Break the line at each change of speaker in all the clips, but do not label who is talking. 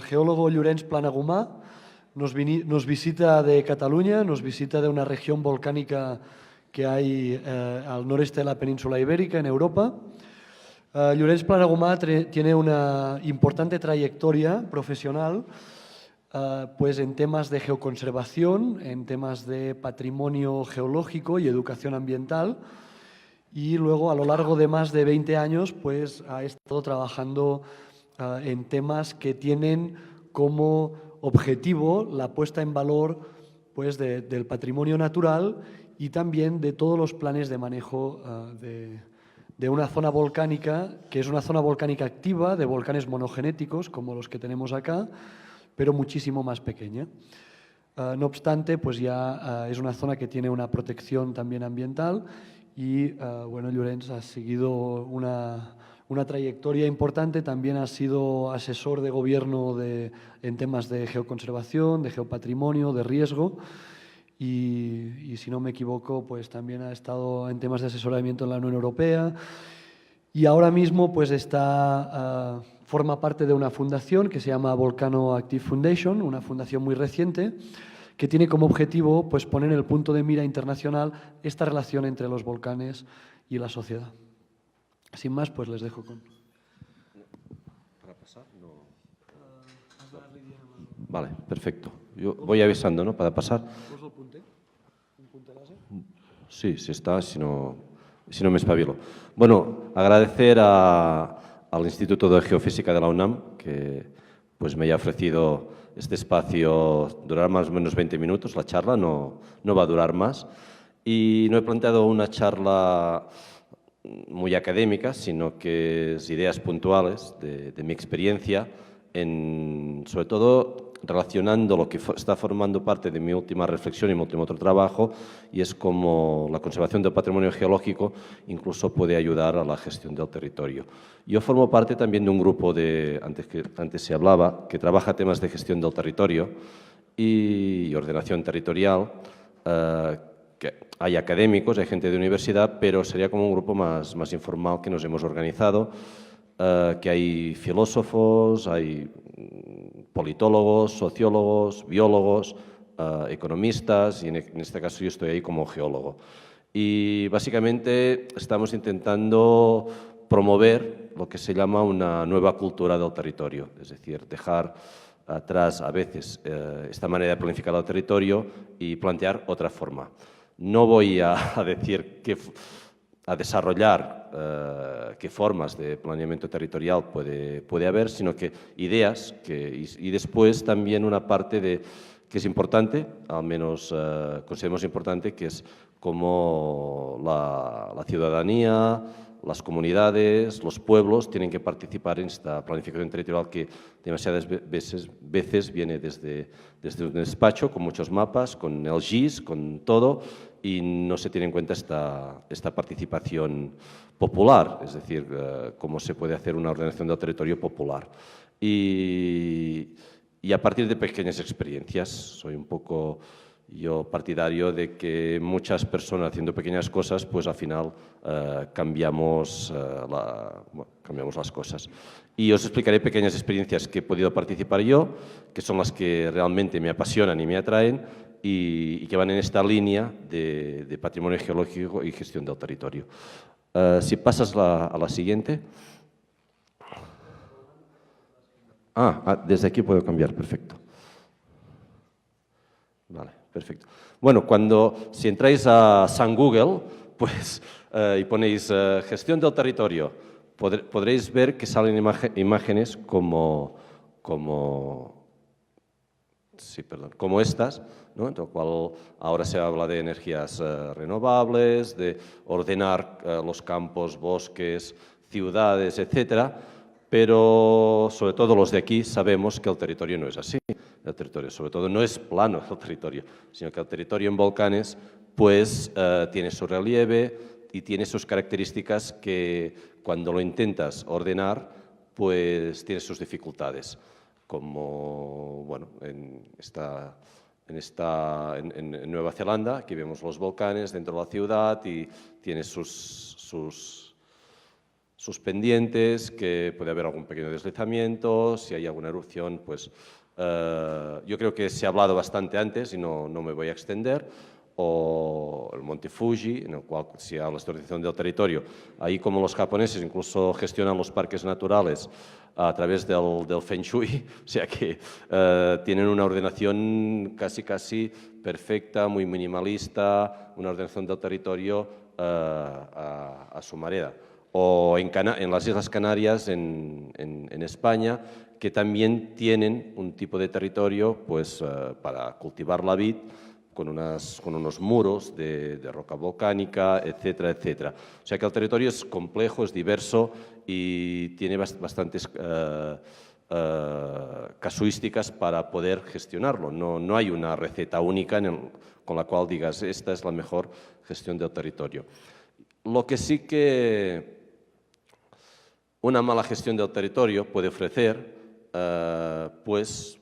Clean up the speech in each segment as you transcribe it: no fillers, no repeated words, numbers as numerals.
geólogo Llorenç Planagumà nos visita de Cataluña, nos visita de una región volcánica que hay al noreste de la península ibérica, en Europa. Llorenç Planagumà tiene una importante trayectoria profesional pues en temas de geoconservación, en temas de patrimonio geológico y educación ambiental. Y luego, a lo largo de más de 20 años, pues ha estado trabajando en temas que tienen como objetivo la puesta en valor pues, del patrimonio natural y también de todos los planes de manejo de una zona volcánica, que es una zona volcánica activa, de volcanes monogenéticos, como los que tenemos acá, pero muchísimo más pequeña. No obstante, pues ya es una zona que tiene una protección también ambiental y, bueno, Llorenç ha seguido una trayectoria importante, también ha sido asesor de gobierno en temas de geoconservación, de geopatrimonio, de riesgo y si no me equivoco, pues también ha estado en temas de asesoramiento en la Unión Europea y ahora mismo pues forma parte de una fundación que se llama Volcano Active Foundation, una fundación muy reciente, que tiene como objetivo pues, poner en el punto de mira internacional esta relación entre los volcanes y la sociedad. Sin más, pues les dejo con...
¿Para pasar? No. Vale, perfecto. Yo voy avisando, ¿no? Para pasar.
¿Vos el punter? ¿Un punter láser?
Sí, sí está, si no me espabilo. Bueno, agradecer al Instituto de Geofísica de la UNAM, que pues me haya ofrecido este espacio, durar más o menos 20 minutos, la charla no va a durar más. Y no he planteado una charla muy académica, sino que es ideas puntuales de mi experiencia, sobre todo relacionando lo que está formando parte de mi última reflexión y mi último otro trabajo, y es cómo la conservación del patrimonio geológico incluso puede ayudar a la gestión del territorio. Yo formo parte también de un grupo antes se hablaba, que trabaja temas de gestión del territorio y ordenación territorial, que hay académicos, hay gente de universidad, pero sería como un grupo más informal que nos hemos organizado, que hay filósofos, hay politólogos, sociólogos, biólogos, economistas, y en este caso yo estoy ahí como geólogo. Y básicamente estamos intentando promover lo que se llama una nueva cultura del territorio, es decir, dejar atrás a veces esta manera de planificar el territorio y plantear otra forma. No voy a decir a desarrollar qué formas de planeamiento territorial puede haber, sino que ideas y después también una parte que es importante, al menos consideramos importante, que es cómo la ciudadanía, las comunidades, los pueblos tienen que participar en esta planificación territorial que demasiadas veces viene desde un despacho con muchos mapas, con el GIS, con todo, y no se tiene en cuenta esta participación popular, es decir, cómo se puede hacer una ordenación del territorio popular. Y a partir de pequeñas experiencias, soy un poco yo partidario de que muchas personas haciendo pequeñas cosas, pues al final cambiamos las cosas. Y os explicaré pequeñas experiencias que he podido participar yo, que son las que realmente me apasionan y me atraen, y que van en esta línea de patrimonio geológico y gestión del territorio. Si pasas a la siguiente. Desde aquí puedo cambiar, perfecto. Vale, perfecto. Bueno, si entráis a San Google, pues, y ponéis gestión del territorio, podréis ver que salen imágenes como estas, ¿no? En lo cual ahora se habla de energías renovables, de ordenar los campos, bosques, ciudades, etcétera, pero sobre todo los de aquí sabemos que el territorio no es así. El territorio, sobre todo, no es plano el territorio, sino que el territorio en volcanes pues tiene su relieve y tiene sus características que cuando lo intentas ordenar pues tiene sus dificultades, como bueno, en Nueva Zelanda, aquí vemos los volcanes dentro de la ciudad y tiene sus sus pendientes, que puede haber algún pequeño deslizamiento, si hay alguna erupción, pues yo creo que se ha hablado bastante antes y no me voy a extender, o el Monte Fuji, en el cual si hablas de ordenación del territorio, ahí como los japoneses incluso gestionan los parques naturales a través del Feng Shui, o sea que tienen una ordenación casi perfecta, muy minimalista, una ordenación del territorio a su manera. O en las Islas Canarias, en España, que también tienen un tipo de territorio pues, para cultivar la vid, con unos muros de roca volcánica, etcétera, etcétera. O sea que el territorio es complejo, es diverso y tiene bastantes casuísticas para poder gestionarlo. No hay una receta única con la cual digas esta es la mejor gestión del territorio. Lo que sí que una mala gestión del territorio puede ofrecer, pues,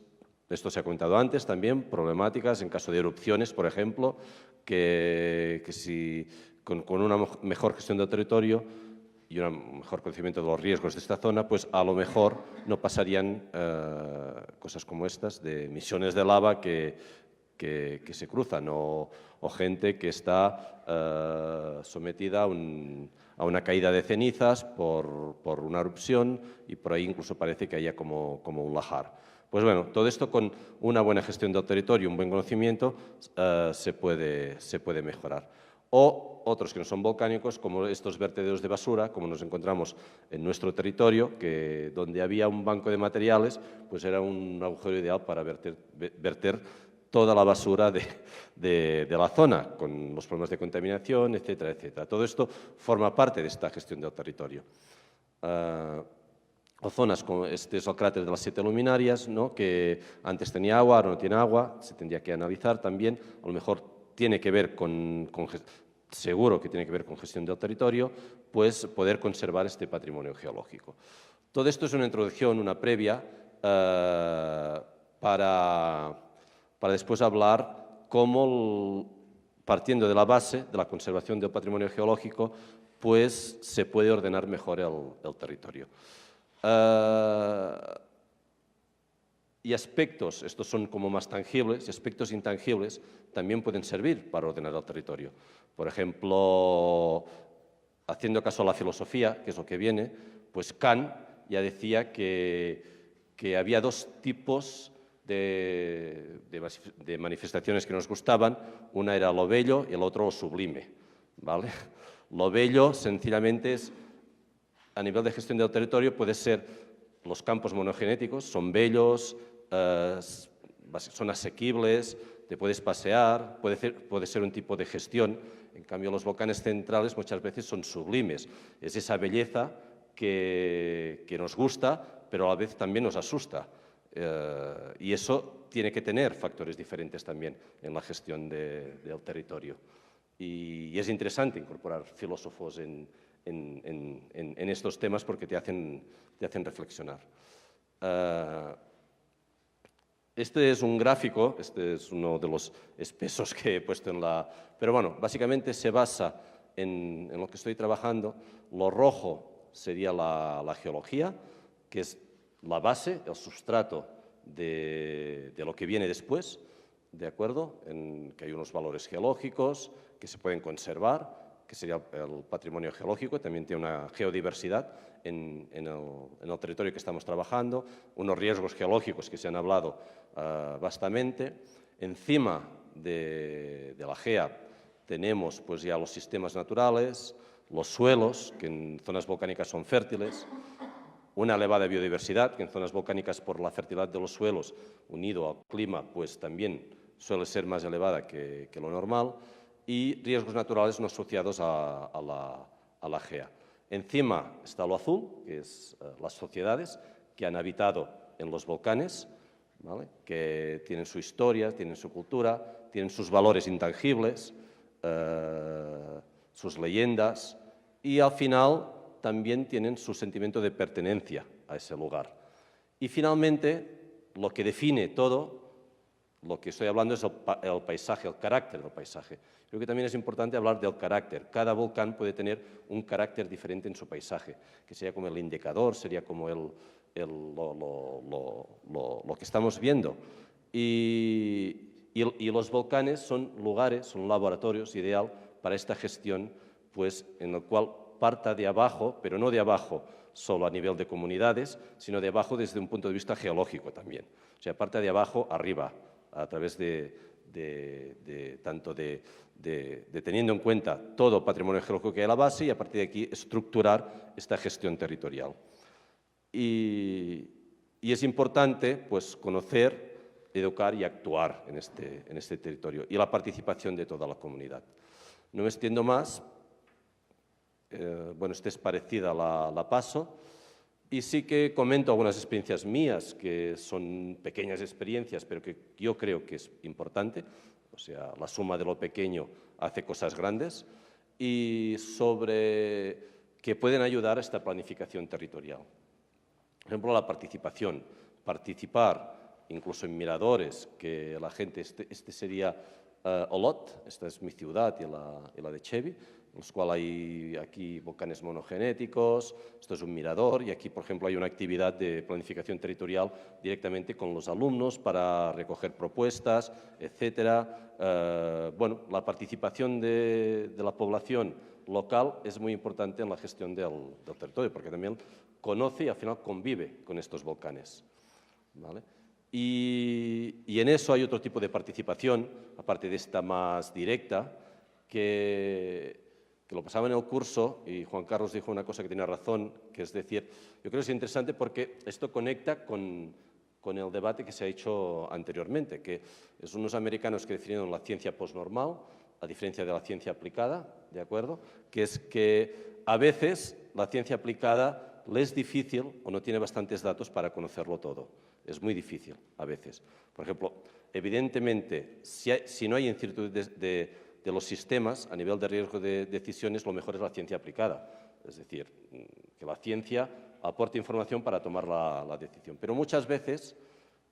esto se ha comentado antes también, problemáticas en caso de erupciones, por ejemplo, que si con una mejor gestión del territorio y un mejor conocimiento de los riesgos de esta zona, pues a lo mejor no pasarían cosas como estas, de emisiones de lava que se cruzan o gente que está sometida a una caída de cenizas por una erupción y por ahí incluso parece que haya como un lahar. Pues bueno, todo esto con una buena gestión del territorio, un buen conocimiento, se puede mejorar. O otros que no son volcánicos, como estos vertederos de basura, como nos encontramos en nuestro territorio, que donde había un banco de materiales, pues era un agujero ideal para verter toda la basura de la zona, con los problemas de contaminación, etcétera, etcétera. Todo esto forma parte de esta gestión del territorio. O zonas como este es el cráter de las 7 luminarias, ¿no? Que antes tenía agua, ahora no tiene agua, se tendría que analizar también, a lo mejor tiene que ver seguro que tiene que ver con gestión del territorio, pues poder conservar este patrimonio geológico. Todo esto es una introducción, una previa, para después hablar cómo, partiendo de la base de la conservación del patrimonio geológico, pues se puede ordenar mejor el territorio. Y aspectos, estos son como más tangibles, y aspectos intangibles también pueden servir para ordenar el territorio. Por ejemplo, haciendo caso a la filosofía, que es lo que viene, pues Kant ya decía que había dos tipos de manifestaciones que nos gustaban. Una era lo bello y el otro lo sublime, ¿vale? Lo bello, sencillamente, es a nivel de gestión del territorio puede ser los campos monogenéticos, son bellos, son asequibles, te puedes pasear, puede ser un tipo de gestión. En cambio, los volcanes centrales muchas veces son sublimes. Es esa belleza que nos gusta, pero a la vez también nos asusta. Y eso tiene que tener factores diferentes también en la gestión del territorio. Y es interesante incorporar filósofos en estos temas porque te hacen reflexionar. Este es un gráfico, este es uno de los espesos que he puesto en la... Pero bueno, básicamente se basa en lo que estoy trabajando. Lo rojo sería la geología, que es la base, el sustrato de lo que viene después, ¿de acuerdo? Que hay unos valores geológicos que se pueden conservar, que sería el patrimonio geológico, también tiene una geodiversidad en el territorio que estamos trabajando, unos riesgos geológicos que se han hablado bastante. Encima de la GEA tenemos pues, ya los sistemas naturales, los suelos, que en zonas volcánicas son fértiles, una elevada biodiversidad, que en zonas volcánicas por la fertilidad de los suelos, unido al clima, pues también suele ser más elevada que lo normal, y riesgos naturales no asociados a la GEA. Encima está lo azul, que es las sociedades que han habitado en los volcanes, ¿vale? Que tienen su historia, tienen su cultura, tienen sus valores intangibles, sus leyendas, y al final también tienen su sentimiento de pertenencia a ese lugar. Y finalmente, lo que define todo Lo que estoy hablando es el paisaje, el carácter del paisaje. Creo que también es importante hablar del carácter. Cada volcán puede tener un carácter diferente en su paisaje, que sería como el indicador, sería como lo que estamos viendo. Y los volcanes son lugares, son laboratorios ideal para esta gestión, pues en el cual parta de abajo, pero no de abajo solo a nivel de comunidades, sino de abajo desde un punto de vista geológico también. O sea, parta de abajo arriba, a través tanto de teniendo en cuenta todo patrimonio geológico que hay a la base y a partir de aquí estructurar esta gestión territorial. Y es importante pues, conocer, educar y actuar en este territorio y la participación de toda la comunidad. No me extiendo más. Bueno, esta es parecida, la paso. Y sí que comento algunas experiencias mías, que son pequeñas experiencias, pero que yo creo que es importante. O sea, la suma de lo pequeño hace cosas grandes. Y sobre que pueden ayudar a esta planificación territorial. Por ejemplo, la participación. Participar, incluso en miradores, que la gente, este sería Olot, esta es mi ciudad y la de Chevy, en los cuales hay aquí volcanes monogenéticos, esto es un mirador y aquí, por ejemplo, hay una actividad de planificación territorial directamente con los alumnos para recoger propuestas, etcétera. Bueno, la participación de la población local es muy importante en la gestión del territorio, porque también conoce y al final convive con estos volcanes, ¿vale? Y en eso hay otro tipo de participación, aparte de esta más directa, que lo pasaba en el curso y Juan Carlos dijo una cosa que tenía razón, que es decir, yo creo que es interesante porque esto conecta con el debate que se ha hecho anteriormente, que es unos americanos que definieron la ciencia postnormal, a diferencia de la ciencia aplicada, ¿de acuerdo? Que es que a veces la ciencia aplicada le es difícil o no tiene bastantes datos para conocerlo todo. Es muy difícil a veces. Por ejemplo, evidentemente, si no hay incertidumbre de los sistemas a nivel de riesgo de decisiones, lo mejor es la ciencia aplicada. Es decir, que la ciencia aporte información para tomar la decisión. Pero muchas veces,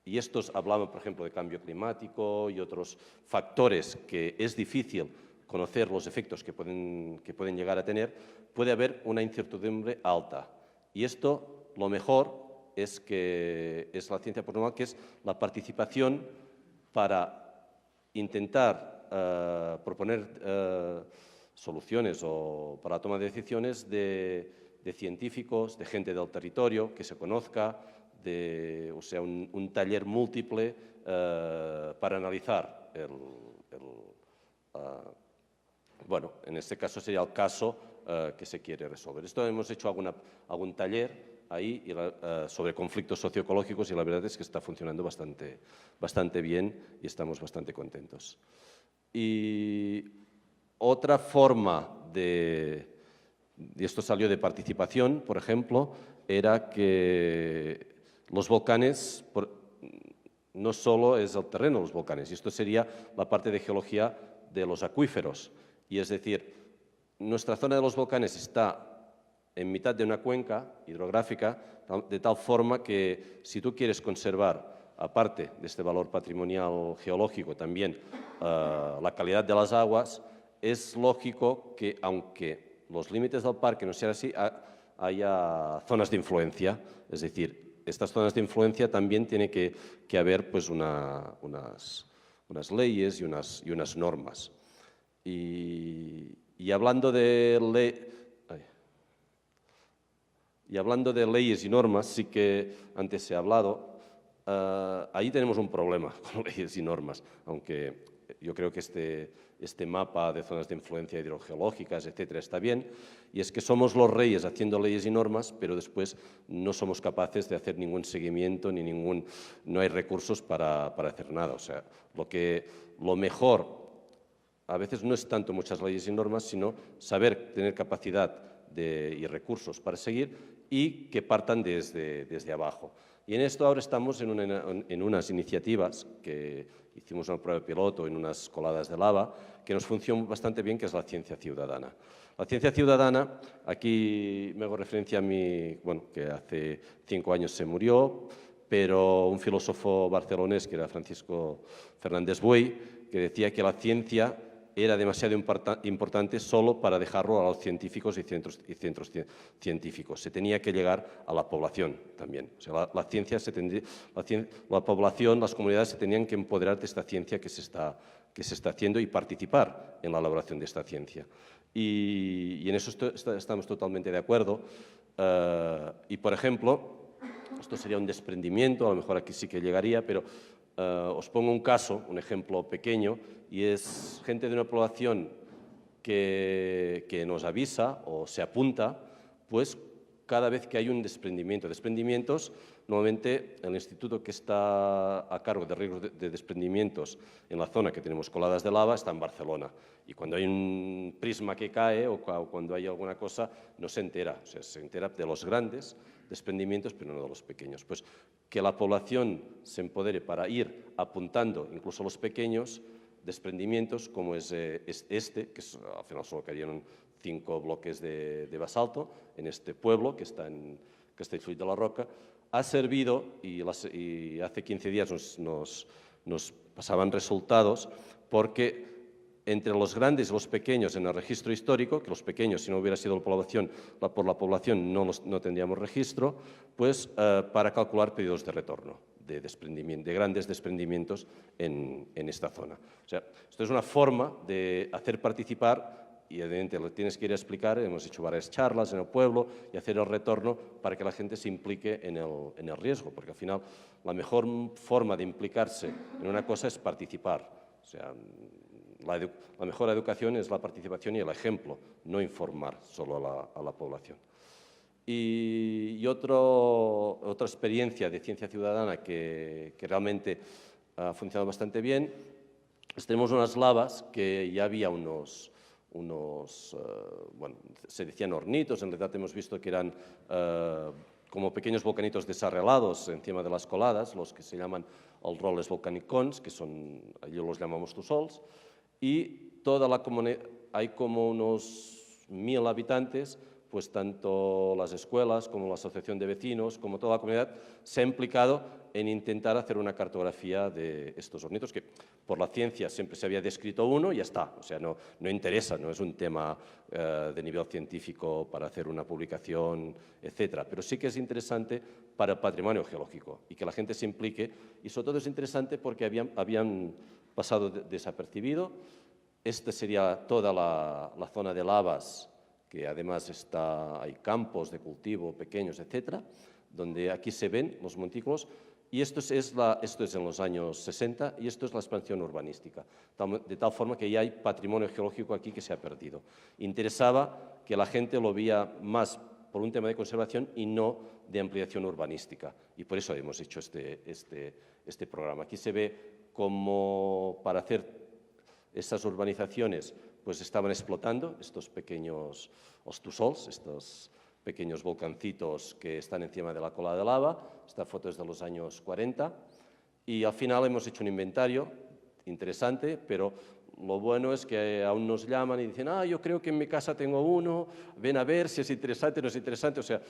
y estos hablamos, por ejemplo, de cambio climático y otros factores que es difícil conocer los efectos que pueden llegar a tener, puede haber una incertidumbre alta. Y esto, lo mejor, es la ciencia postnormal, que es la participación para intentar proponer soluciones o para la toma de decisiones de científicos, de gente del territorio, que se conozca, o sea, un taller múltiple para analizar bueno, en este caso sería el caso que se quiere resolver. Esto hemos hecho algún taller ahí sobre conflictos socioecológicos y la verdad es que está funcionando bastante bien y estamos bastante contentos. Y otra forma y esto salió de participación, por ejemplo, era que los volcanes, no solo es el terreno de los volcanes, y esto sería la parte de geología de los acuíferos. Y es decir, nuestra zona de los volcanes está en mitad de una cuenca hidrográfica, de tal forma que si tú quieres conservar, aparte de este valor patrimonial geológico, también la calidad de las aguas, es lógico que, aunque los límites del parque no sean así, haya zonas de influencia. Es decir, estas zonas de influencia también tiene que haber pues, unas leyes y unas normas. Y hablando de leyes y normas, sí que antes se ha hablado, ahí tenemos un problema con leyes y normas, aunque yo creo que este mapa de zonas de influencia hidrogeológicas, etcétera, está bien, y es que somos los reyes haciendo leyes y normas, pero después no somos capaces de hacer ningún seguimiento, no hay recursos para hacer nada. O sea, lo mejor a veces no es tanto muchas leyes y normas, sino saber tener capacidad y recursos para seguir y que partan desde abajo. Y en esto ahora estamos en unas iniciativas que hicimos una prueba piloto en unas coladas de lava que nos funcionó bastante bien, que es la ciencia ciudadana. La ciencia ciudadana, aquí me hago referencia a que hace 5 años se murió, pero un filósofo barcelonés, que era Francisco Fernández Buey, que decía que la ciencia era demasiado importante solo para dejarlo a los científicos y centros científicos. Se tenía que llegar a la población también. O sea, la población, las comunidades se tenían que empoderar de esta ciencia que se está haciendo y participar en la elaboración de esta ciencia. Y en eso estamos totalmente de acuerdo. Y, por ejemplo, esto sería un desprendimiento, a lo mejor aquí sí que llegaría, pero os pongo un caso, un ejemplo pequeño, y es gente de una población que nos avisa o se apunta, pues cada vez que hay un desprendimiento. Desprendimientos, normalmente el instituto que está a cargo de riesgos de desprendimientos en la zona que tenemos coladas de lava está en Barcelona. Y cuando hay un prisma que cae o cuando hay alguna cosa, no se entera. O sea, se entera de los grandes desprendimientos, pero no de los pequeños. Pues que la población se empodere para ir apuntando incluso los pequeños desprendimientos, como es este, que al final solo cayeron 5 bloques de basalto en este pueblo que está en Castellfollit de la Roca, ha servido, y hace 15 días nos pasaban resultados, porque entre los grandes y los pequeños en el registro histórico, que los pequeños, si no hubiera sido por la población, no tendríamos registro, pues para calcular periodos de retorno de grandes desprendimientos en esta zona. O sea, esto es una forma de hacer participar, y evidentemente lo tienes que ir a explicar. Hemos hecho varias charlas en el pueblo y hacer el retorno para que la gente se implique en el riesgo, porque al final la mejor forma de implicarse en una cosa es participar. O sea, la mejor educación es la participación y el ejemplo, no informar solo a la población. Y otra experiencia de ciencia ciudadana que realmente ha funcionado bastante bien, tenemos unas lavas que ya había bueno, se decían hornitos, en realidad hemos visto que eran como pequeños volcanitos desarrelados encima de las coladas, los que se llaman els roles volcanicons, que son, allí los llamamos tussols, y toda la comunidad, hay como unos 1000 habitantes, pues tanto las escuelas como la asociación de vecinos, como toda la comunidad, se ha implicado en intentar hacer una cartografía de estos hornitos, que por la ciencia siempre se había descrito uno y ya está. O sea, no interesa, no es un tema de nivel científico para hacer una publicación, etcétera. Pero sí que es interesante para el patrimonio geológico y que la gente se implique. Y sobre todo es interesante porque habían pasado desapercibido. Esta sería toda la zona de lavas, que además hay campos de cultivo pequeños, etcétera, donde aquí se ven los montículos. Y esto es en los años 60 y esto es la expansión urbanística, de tal forma que ya hay patrimonio geológico aquí que se ha perdido. Interesaba que la gente lo veía más por un tema de conservación y no de ampliación urbanística. Y por eso hemos hecho este programa. Aquí se ve cómo para hacer estas urbanizaciones pues estaban explotando estos pequeños tussols, estos pequeños volcancitos que están encima de la cola de lava. Esta foto es de los años 40 y al final hemos hecho un inventario interesante, pero lo bueno es que aún nos llaman y dicen, yo creo que en mi casa tengo uno, ven a ver si es interesante o no es interesante. O sea,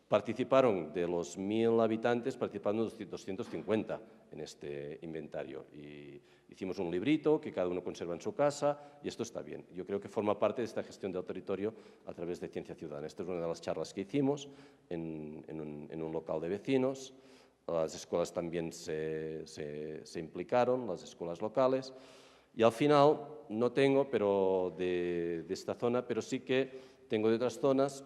participaron de los 1000 habitantes, participaron 250 en este inventario. Y hicimos un librito que cada uno conserva en su casa y esto está bien. Yo creo que forma parte de esta gestión del territorio a través de Ciencia Ciudadana. Esta es una de las charlas que hicimos en un local de vecinos. Las escuelas también se implicaron, las escuelas locales. Y al final, no tengo de esta zona, pero sí que tengo de otras zonas.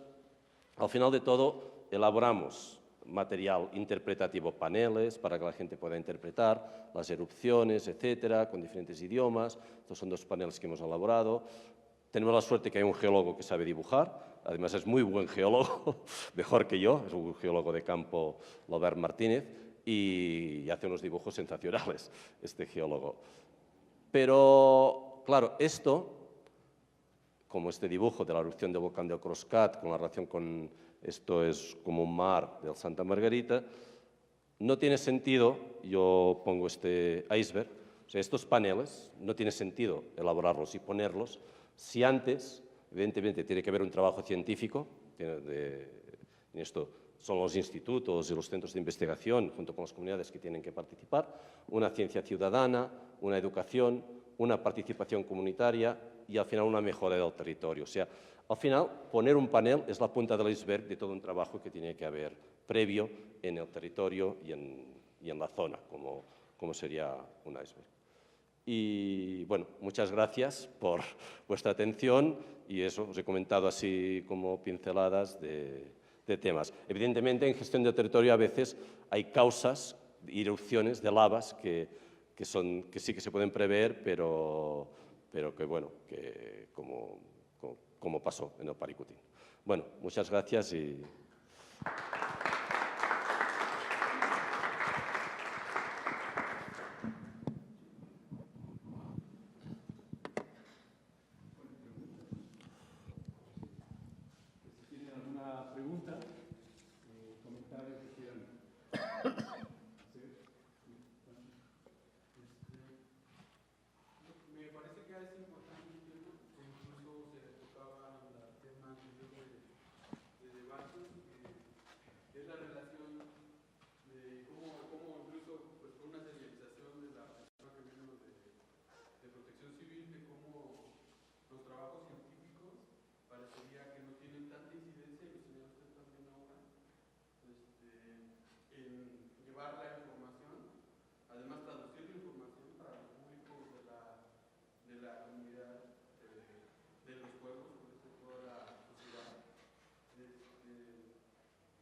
Al final de todo, elaboramos material interpretativo, paneles, para que la gente pueda interpretar las erupciones, etcétera, con diferentes idiomas. Estos son 2 paneles que hemos elaborado. Tenemos la suerte que hay un geólogo que sabe dibujar, además es muy buen geólogo, mejor que yo, es un geólogo de campo, Robert Martínez, y hace unos dibujos sensacionales, este geólogo. Pero, claro, esto, como este dibujo de la erupción del volcán del Croscat, con la relación con esto es como un mar del Santa Margarita, no tiene sentido, yo pongo este iceberg, o sea, estos paneles no tiene sentido elaborarlos y ponerlos si antes, evidentemente, tiene que haber un trabajo científico, en esto son los institutos y los centros de investigación, junto con las comunidades que tienen que participar, una ciencia ciudadana, una educación, una participación comunitaria y, al final, una mejora del territorio. O sea, al final, poner un panel es la punta del iceberg de todo un trabajo que tiene que haber previo en el territorio y en la zona, como sería un iceberg. Y, bueno, muchas gracias por vuestra atención y eso, os he comentado así como pinceladas de temas. Evidentemente, en gestión del territorio a veces hay causas, erupciones de lavas que sí que se pueden prever, pero que, bueno, que como pasó en el Paricutín. Bueno, muchas gracias y...
Pregunta, comentario que quieran hacer.
Me parece que es importante un tema que incluso se tocaba en el tema de debates, que es la relación de cómo incluso pues, con una serialización de la persona que menos de protección civil, de cómo los trabajos científicos parecería que no tienen tanta incidencia, y lo señala usted también ahora, en llevar la información, además traducir la información para los públicos de la comunidad, de los pueblos, de toda la sociedad.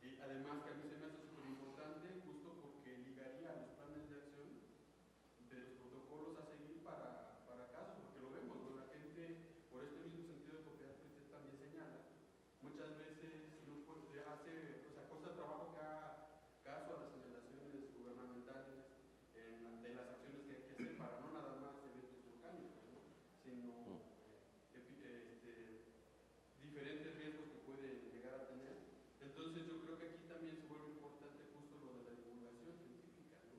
Y además que a mí se me hace súper importante, justo porque ligaría los planes de acción de los protocolos a seguir para casos, porque lo vemos, ¿no? La gente, por este mismo sentido de propiedad que usted también señala, muchas veces no puede, hace, o sea, cuesta trabajo que haga caso a las señalaciones gubernamentales de las acciones que hay que hacer para no nada más eventos volcánicos, ¿no? Sino diferentes riesgos que puede llegar a tener. Entonces yo creo que aquí también se vuelve importante justo lo de la divulgación científica, ¿no?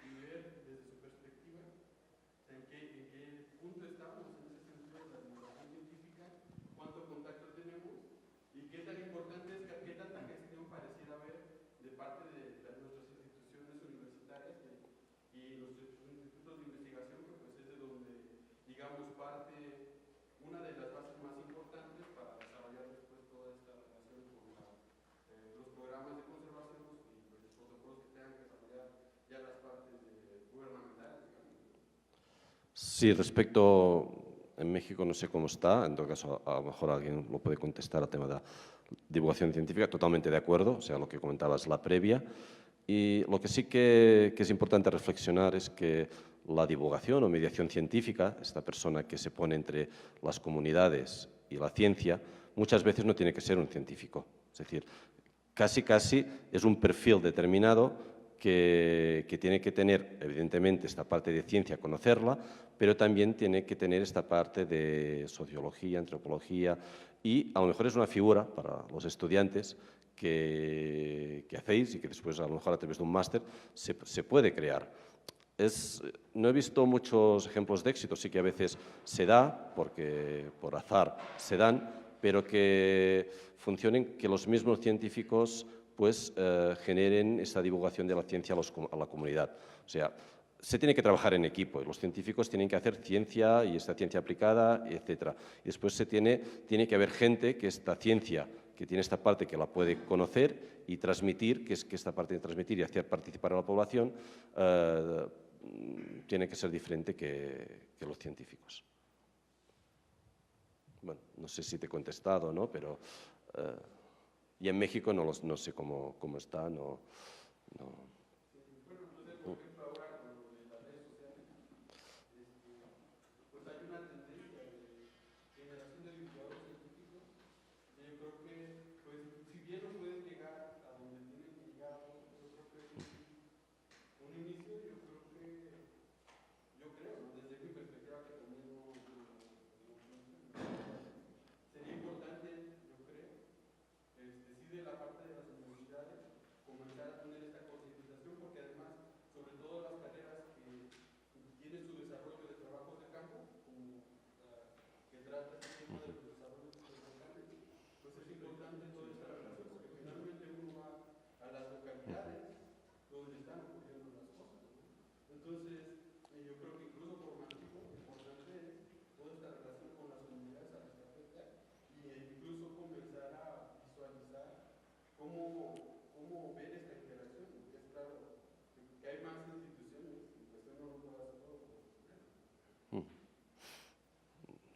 Y ver desde su perspectiva en qué punto estamos en ese sentido de la divulgación científica, cuánto contacto tenemos y qué tan importante es, qué tanta gestión pareciera haber de parte de nuestras instituciones universitarias y los institutos de investigación, que pues es de donde, digamos, parte una de las bases más importantes para desarrollar después toda esta relación con los programas de conservación y pues, los protocolos que tengan que desarrollar ya las partes gubernamentales, digamos.
Sí, respecto en México no sé cómo está, en todo caso a lo mejor alguien lo puede contestar al tema de la divulgación científica, totalmente de acuerdo, o sea, lo que comentabas, la previa. Y lo que sí que es importante reflexionar es que la divulgación o mediación científica, esta persona que se pone entre las comunidades y la ciencia, muchas veces no tiene que ser un científico. Es decir, casi es un perfil determinado que tiene que tener, evidentemente, esta parte de ciencia, conocerla, pero también tiene que tener esta parte de sociología, antropología, y a lo mejor es una figura para los estudiantes que hacéis y que después, a lo mejor a través de un máster, se puede crear. No he visto muchos ejemplos de éxito, sí que a veces se da, porque por azar se dan, pero que funcionen, que los mismos científicos pues generen esta divulgación de la ciencia a la comunidad. O sea, se tiene que trabajar en equipo y los científicos tienen que hacer ciencia y esta ciencia aplicada, etc. Y después tiene que haber gente que esta ciencia, que tiene esta parte que la puede conocer y transmitir, que es que esta parte de transmitir y hacer participar a la población tiene que ser diferente que los científicos. Bueno, no sé si te he contestado, ¿no? Pero... y en México no sé cómo está, no.
Bueno, no sé, por ejemplo, ahora con lo de las redes sociales, pues hay una tendencia de generación de divulgadores científicos. Yo creo que, pues, si bien no pueden llegar a donde tienen que llegar, yo creo que es un inicio, yo creo, ¿no? Desde mi perspectiva, que también no sería importante, yo creo, sí de la parte de las universidades, comenzar a tener esta concientización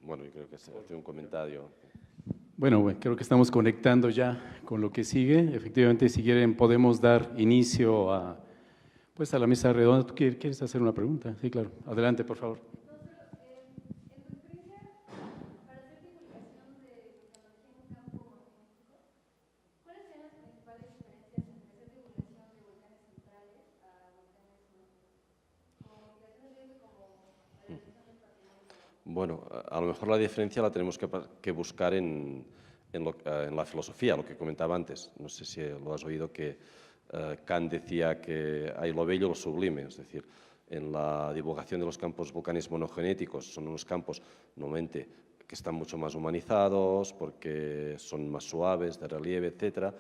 bueno, yo creo que se hace un comentario.
Bueno, creo que estamos conectando ya con lo que sigue. Efectivamente, si quieren, podemos dar inicio a, pues, a la mesa redonda. ¿Tú quieres hacer una pregunta? Sí, claro. Adelante, por favor.
Bueno, a lo mejor la diferencia la tenemos que buscar en la filosofía, lo que comentaba antes. No sé si lo has oído, que Kant decía que hay lo bello y lo sublime, es decir, en la divulgación de los campos volcánicos monogenéticos son unos campos normalmente que están mucho más humanizados porque son más suaves de relieve, etcétera,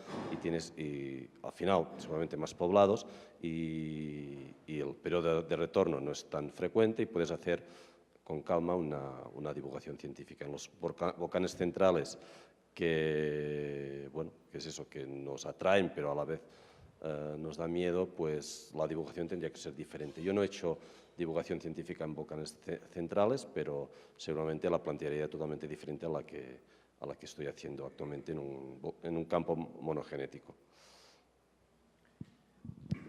y al final seguramente más poblados y el periodo de retorno no es tan frecuente y puedes hacer con calma una divulgación científica. En los volcanes centrales, bueno, que es eso, que nos atraen, pero a la vez nos da miedo, pues la divulgación tendría que ser diferente. Yo no he hecho divulgación científica en volcanes centrales, pero seguramente la plantearía totalmente diferente a la que estoy haciendo actualmente en un campo monogenético.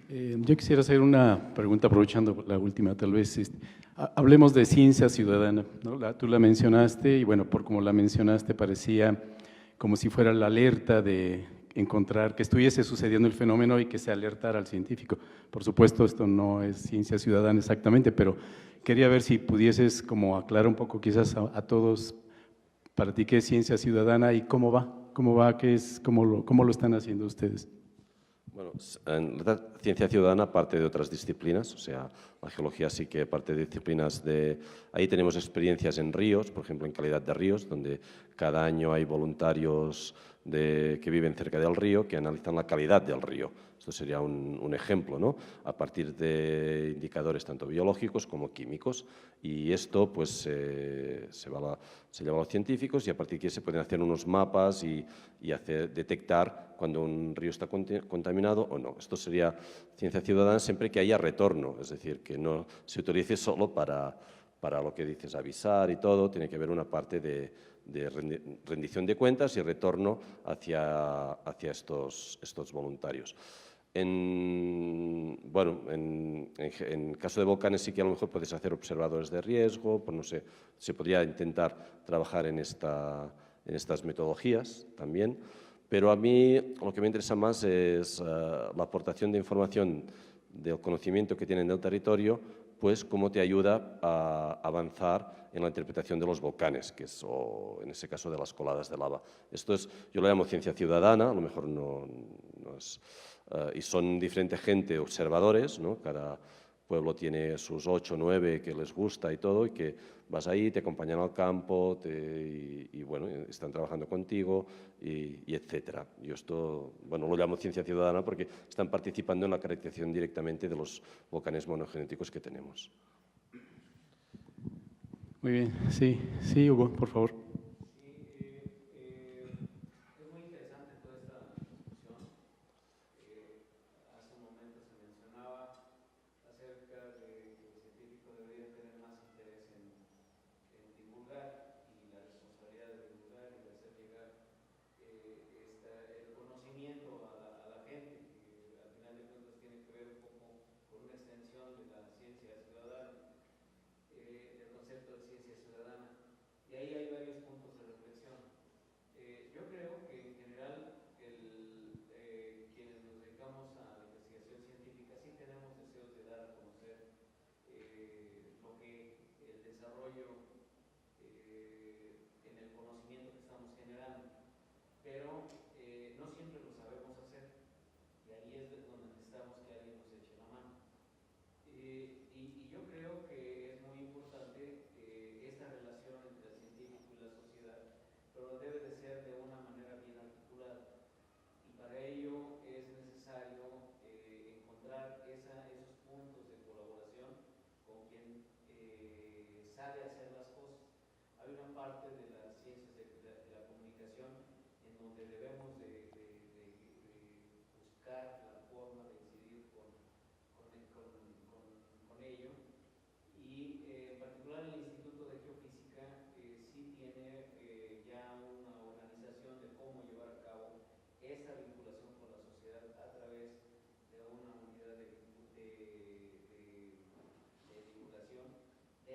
Yo quisiera hacer una pregunta, aprovechando la última, tal vez. Hablemos de ciencia ciudadana, ¿no? Tú la mencionaste y, bueno, por como la mencionaste, parecía como si fuera la alerta de encontrar que estuviese sucediendo el fenómeno y que se alertara al científico. Por supuesto, esto no es ciencia ciudadana exactamente, pero quería ver si pudieses como aclarar un poco quizás a todos para ti qué es ciencia ciudadana y cómo va, cómo lo están haciendo ustedes.
Bueno, en realidad, ciencia ciudadana parte de otras disciplinas, o sea, la geología sí que parte de disciplinas de... Ahí tenemos experiencias en ríos, por ejemplo, en calidad de ríos, donde cada año hay voluntarios que viven cerca del río que analizan la calidad del río. Esto sería un ejemplo, ¿no? A partir de indicadores tanto biológicos como químicos. Y esto pues se lleva a los científicos y a partir de aquí se pueden hacer unos mapas y detectar cuando un río está contaminado o no. Esto sería ciencia ciudadana siempre que haya retorno, es decir, que no se utilice solo para lo que dices, avisar y todo. Tiene que haber una parte de rendición de cuentas y retorno hacia estos voluntarios. En caso de volcanes sí que a lo mejor puedes hacer observadores de riesgo, pues no sé, se podría intentar trabajar en estas metodologías también, pero a mí lo que me interesa más es la aportación de información del conocimiento que tienen del territorio, pues cómo te ayuda a avanzar en la interpretación de los volcanes, o en ese caso de las coladas de lava. Esto yo lo llamo ciencia ciudadana, a lo mejor no es... y son diferente gente, observadores, ¿no? Cada pueblo tiene sus 8 o 9 que les gusta y todo, y que vas ahí, te acompañan al campo y bueno, están trabajando contigo y etcétera. Yo esto, bueno, lo llamo ciencia ciudadana porque están participando en la caracterización directamente de los volcanes monogenéticos que tenemos.
Muy bien, sí, Hugo, por favor.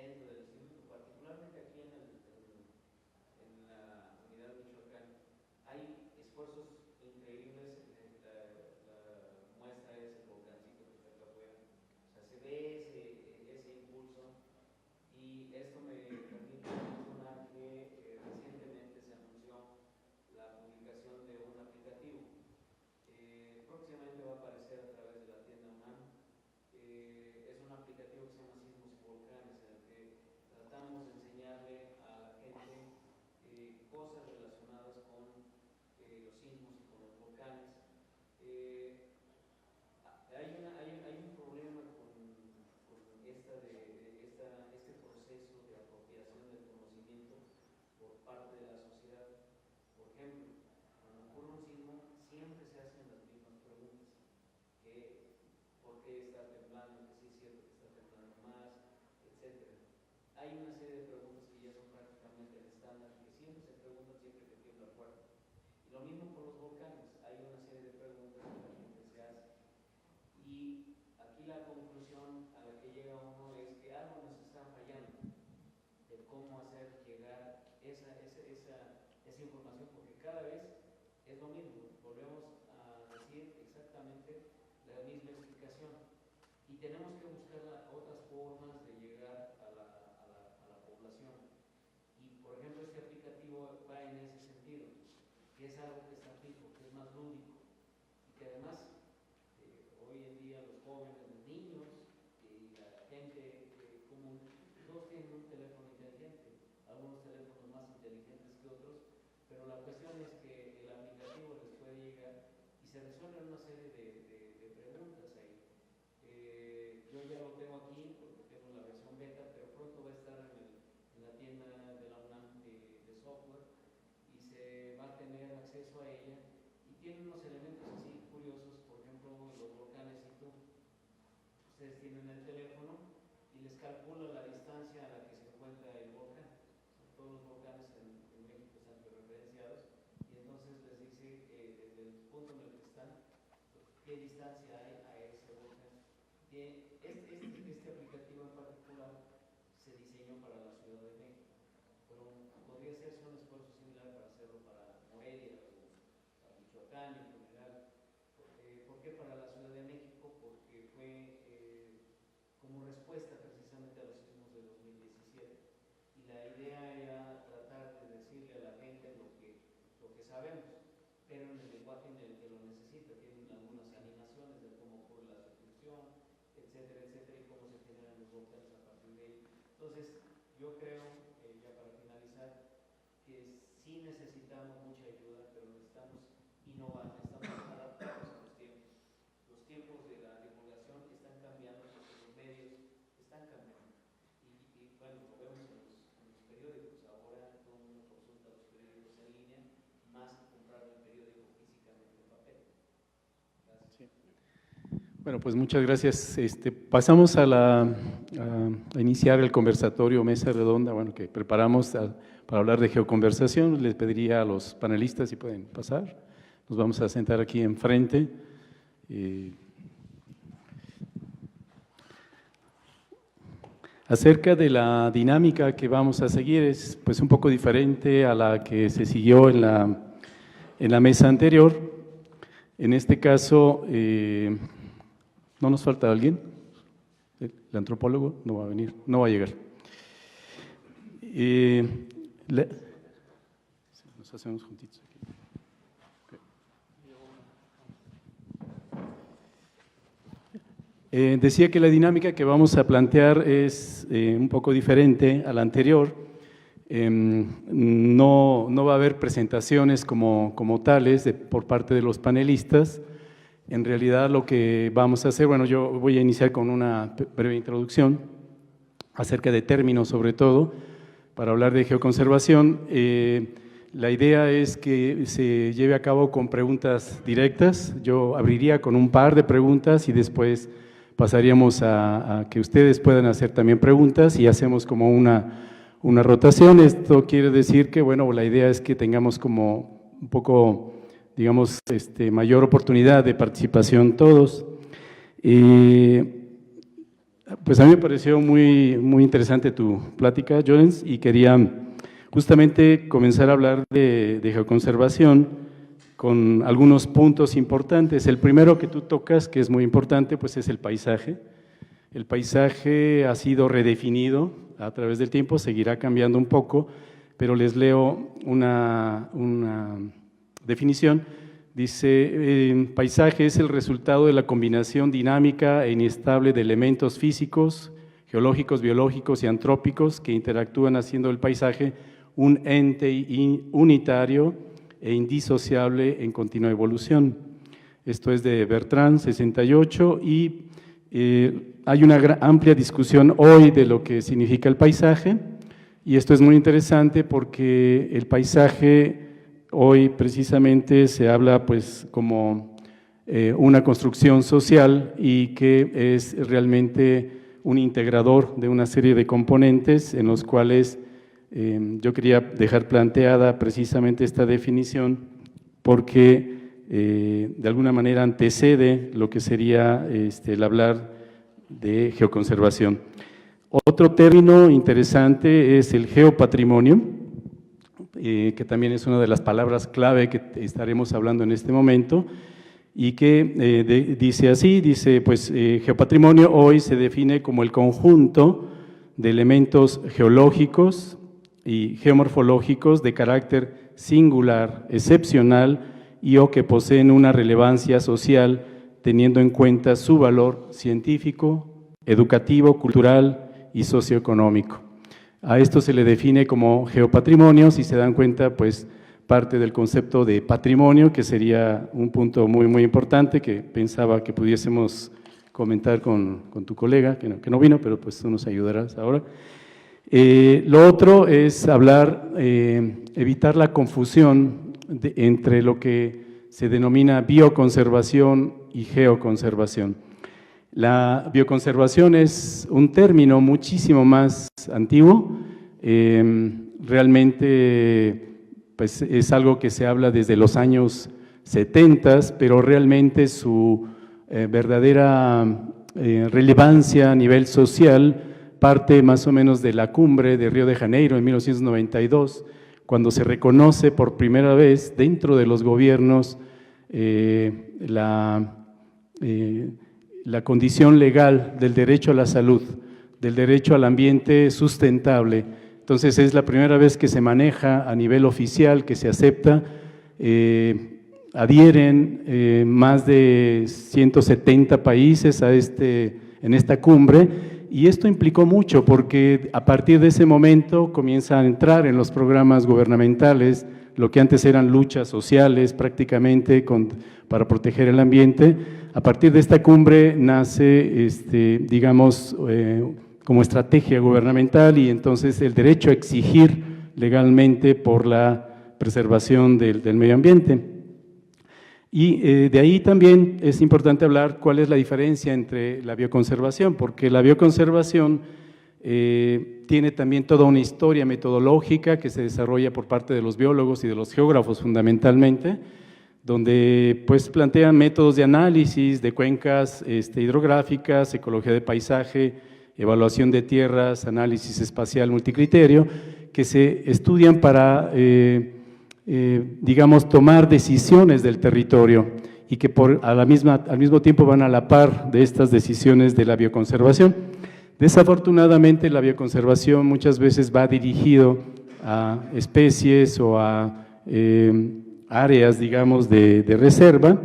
dentro del instituto, particularmente aquí en la unidad de Michoacán, hay esfuerzos increíbles. La muestra es el volcancito que está acá afuera. O sea, se ve ese impulso, y esto me permite mencionar que recientemente se anunció la publicación de un aplicativo. Próximamente va a aparecer a través de la tienda UNAM. Es un aplicativo que se llama Sismos y Volcanes, en el que tratamos de enseñarle a la gente cosas relacionadas con los sismos y con los volcanes. Hay un problema con este proceso de apropiación del conocimiento por parte de la sociedad. Por ejemplo, cuando ocurre un sismo, siempre se hacen las mismas preguntas. ¿Por qué está temblando? Que sí es cierto que está temblando más, etcétera. Hay una serie de preguntas que ya son prácticamente el estándar, que siempre se preguntan siempre que tiembla fuerte. Y lo mismo con los volcanes. Hay una serie de preguntas que la gente se hace. Y aquí la conclusión a la que llega uno es que algo nos está fallando de cómo hacer llegar esa información, porque cada vez es lo mismo, volvemos a decir exactamente la misma explicación, y tenemos que buscar otras formas de llegar a la población. Y por ejemplo, este aplicativo va en ese sentido, que es algo que está fijo, que es más lúdico, y que además hoy en día los jóvenes, los niños y la gente común, todos tienen un teléfono inteligente, algunos teléfonos más inteligentes que otros, pero la cuestión es que el aplicativo les puede llegar y se resuelven una serie de preguntas ahí. Yo ya lo tengo aquí porque tengo la versión beta, pero pronto va a estar en la tienda de la UNAM de software, y se va a tener acceso a ella, y tiene unos elementos así curiosos. Por ejemplo, los volcanes, ustedes tienen el teléfono y les calcula la distancia a la que se encuentra el volcán. Todos los volcanes en México están referenciados, y entonces les dice desde el punto en el que están qué distancia hay a ese volcán. Este aplicativo en particular se diseñó para la Ciudad de México, pero podría hacerse un esfuerzo similar para hacerlo para Morelia o para Michoacán en general. ¿Por qué para la Ciudad de México? Porque fue como respuesta precisamente a los sismos de 2017, y la idea era tratar de decirle a la gente lo que sabemos, pero en el lenguaje en el que lo necesita. Tienen algunas animaciones de cómo ocurre la subducción, etcétera, etcétera, y cómo se generan los volcanes a partir de ahí. Entonces, yo creo, ya para finalizar, que sí necesitamos mucha ayuda, pero necesitamos innovar, necesitamos adaptarnos a los tiempos. Los tiempos de la divulgación están cambiando porque los medios están cambiando. Y bueno, lo vemos en los periódicos. Ahora todo el mundo consulta los periódicos en línea, más que comprar el periódico físicamente en papel. Gracias.
Sí. Bueno, pues muchas gracias. Pasamos a iniciar el conversatorio mesa redonda, bueno, que preparamos para hablar de geoconversación. Les pediría a los panelistas si pueden pasar. Nos vamos a sentar aquí enfrente. Acerca de la dinámica que vamos a seguir, es pues un poco diferente a la que se siguió en la mesa anterior. En este caso, ¿no nos falta alguien? ¿El antropólogo? No va a venir, no va a llegar. Nos hacemos juntitos aquí. Decía que la dinámica que vamos a plantear es un poco diferente a la anterior. No va a haber presentaciones como tales por parte de los panelistas. En realidad lo que vamos a hacer, bueno, yo voy a iniciar con una breve introducción acerca de términos sobre todo, para hablar de geoconservación. La idea es que se lleve a cabo con preguntas directas. Yo abriría con un par de preguntas y después pasaríamos a que ustedes puedan hacer también preguntas y hacemos como una rotación. Esto quiere decir que, bueno, la idea es que tengamos como un poco, digamos, mayor oportunidad de participación todos. Pues a mí me pareció muy, muy interesante tu plática, Llorens, y quería justamente comenzar a hablar de geoconservación con algunos puntos importantes. El primero que tú tocas, que es muy importante, pues es el paisaje. El paisaje ha sido redefinido a través del tiempo, seguirá cambiando un poco, pero les leo una definición. Dice, paisaje es el resultado de la combinación dinámica e inestable de elementos físicos, geológicos, biológicos y antrópicos que interactúan haciendo del paisaje un ente unitario e indisociable en continua evolución. Esto es de Bertrand, 68, y hay una amplia discusión hoy de lo que significa el paisaje, y esto es muy interesante porque el paisaje hoy precisamente se habla pues como una construcción social y que es realmente un integrador de una serie de componentes en los cuales yo quería dejar planteada precisamente esta definición porque de alguna manera antecede lo que sería el hablar de geoconservación. Otro término interesante es el geopatrimonio, que también es una de las palabras clave que estaremos hablando en este momento, y que dice así, pues geopatrimonio hoy se define como el conjunto de elementos geológicos y geomorfológicos de carácter singular, excepcional y o que poseen una relevancia social teniendo en cuenta su valor científico, educativo, cultural y socioeconómico. A esto se le define como geopatrimonio, si se dan cuenta, pues parte del concepto de patrimonio, que sería un punto muy, muy importante que pensaba que pudiésemos comentar con tu colega, que no vino, pero pues tú nos ayudarás ahora. Lo otro es hablar, evitar la confusión entre lo que se denomina bioconservación y geoconservación. La bioconservación es un término muchísimo más antiguo, realmente pues, es algo que se habla desde los años 70, pero realmente su verdadera relevancia a nivel social parte más o menos de la cumbre de Río de Janeiro en 1992, cuando se reconoce por primera vez dentro de los gobiernos la condición legal del derecho a la salud, del derecho al ambiente sustentable. Entonces es la primera vez que se maneja a nivel oficial, que se acepta, adhieren más de 170 países en esta cumbre, y esto implicó mucho porque a partir de ese momento comienza a entrar en los programas gubernamentales lo que antes eran luchas sociales prácticamente para proteger el ambiente. A partir de esta cumbre nace, digamos, como estrategia gubernamental y entonces el derecho a exigir legalmente por la preservación del medio ambiente. Y de ahí también es importante hablar cuál es la diferencia entre la bioconservación, porque la bioconservación tiene también toda una historia metodológica que se desarrolla por parte de los biólogos y de los geógrafos fundamentalmente, donde pues plantean métodos de análisis de cuencas hidrográficas, ecología de paisaje, evaluación de tierras, análisis espacial multicriterio, que se estudian para, digamos, tomar decisiones del territorio y que al mismo tiempo van a la par de estas decisiones de la bioconservación. Desafortunadamente, la bioconservación muchas veces va dirigido a especies o a áreas, digamos, de reserva.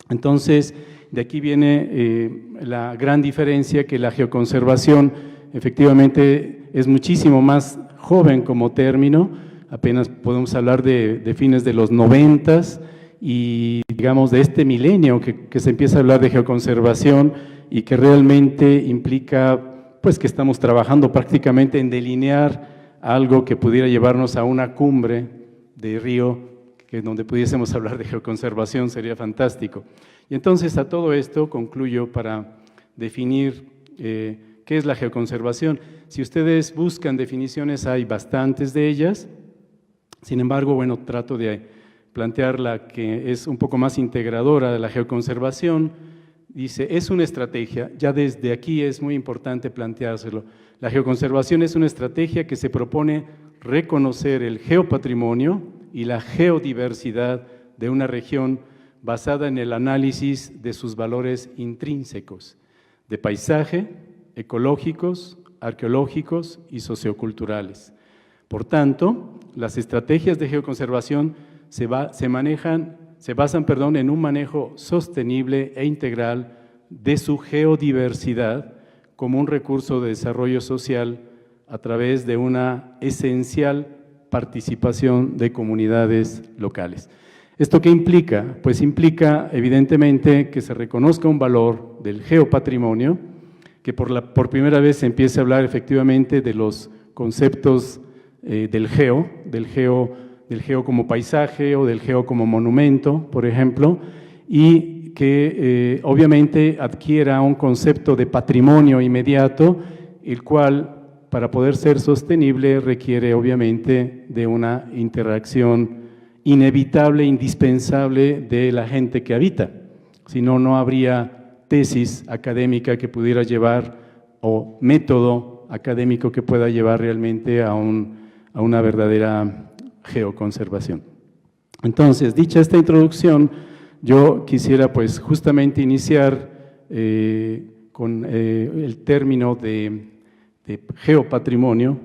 Entonces, de aquí viene la gran diferencia, que la geoconservación efectivamente es muchísimo más joven como término, apenas podemos hablar de fines de los 90s y digamos de este milenio que se empieza a hablar de geoconservación y que realmente implica pues que estamos trabajando prácticamente en delinear algo que pudiera llevarnos a una cumbre de Río, que donde pudiésemos hablar de geoconservación sería fantástico. Y entonces a todo esto concluyo para definir qué es la geoconservación. Si ustedes buscan definiciones, hay bastantes de ellas. Sin embargo, bueno, trato de plantear la que es un poco más integradora de la geoconservación. dice, es una estrategia, ya desde aquí es muy importante planteárselo. La geoconservación es una estrategia que se propone reconocer el geopatrimonio y la geodiversidad de una región basada en el análisis de sus valores intrínsecos, de paisaje, ecológicos, arqueológicos y socioculturales. Por tanto, las estrategias de geoconservación se basan en un manejo sostenible e integral de su geodiversidad como un recurso de desarrollo social a través de una esencial participación de comunidades locales. ¿Esto qué implica? Pues implica evidentemente que se reconozca un valor del geopatrimonio, que por primera vez se empiece a hablar efectivamente de los conceptos del geo como paisaje o del geo como monumento, por ejemplo, y que obviamente adquiera un concepto de patrimonio inmediato, el cual, para poder ser sostenible, requiere obviamente de una interacción inevitable, indispensable de la gente que habita. Si no, no habría tesis académica que pudiera llevar o método académico que pueda llevar realmente a una verdadera geoconservación. Entonces, dicha esta introducción, yo quisiera pues justamente iniciar con el término de geopatrimonio,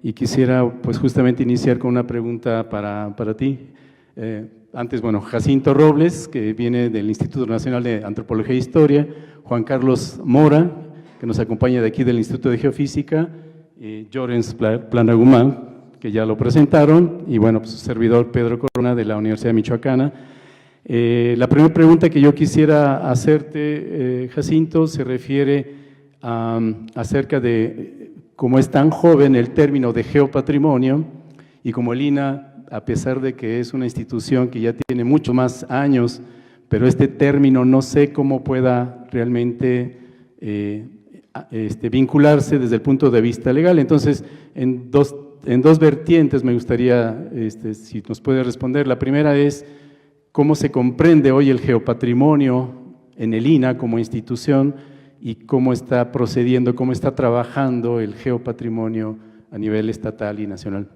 y quisiera pues justamente iniciar con una pregunta para ti. Antes, bueno, Jacinto Robles, que viene del Instituto Nacional de Antropología e Historia, Juan Carlos Mora, que nos acompaña de aquí del Instituto de Geofísica, Llorens Planagumá, que ya lo presentaron, y bueno, pues su servidor Pedro Corona de la Universidad Michoacana. La primera pregunta que yo quisiera hacerte, Jacinto, se refiere acerca de cómo es tan joven el término de geopatrimonio, y como el INAH, a pesar de que es una institución que ya tiene mucho más años, pero este término no sé cómo pueda realmente vincularse desde el punto de vista legal. Entonces, en dos vertientes me gustaría, si nos puede responder. La primera es, ¿cómo se comprende hoy el geopatrimonio en el INAH como institución y cómo está procediendo, cómo está trabajando el geopatrimonio a nivel estatal y nacional?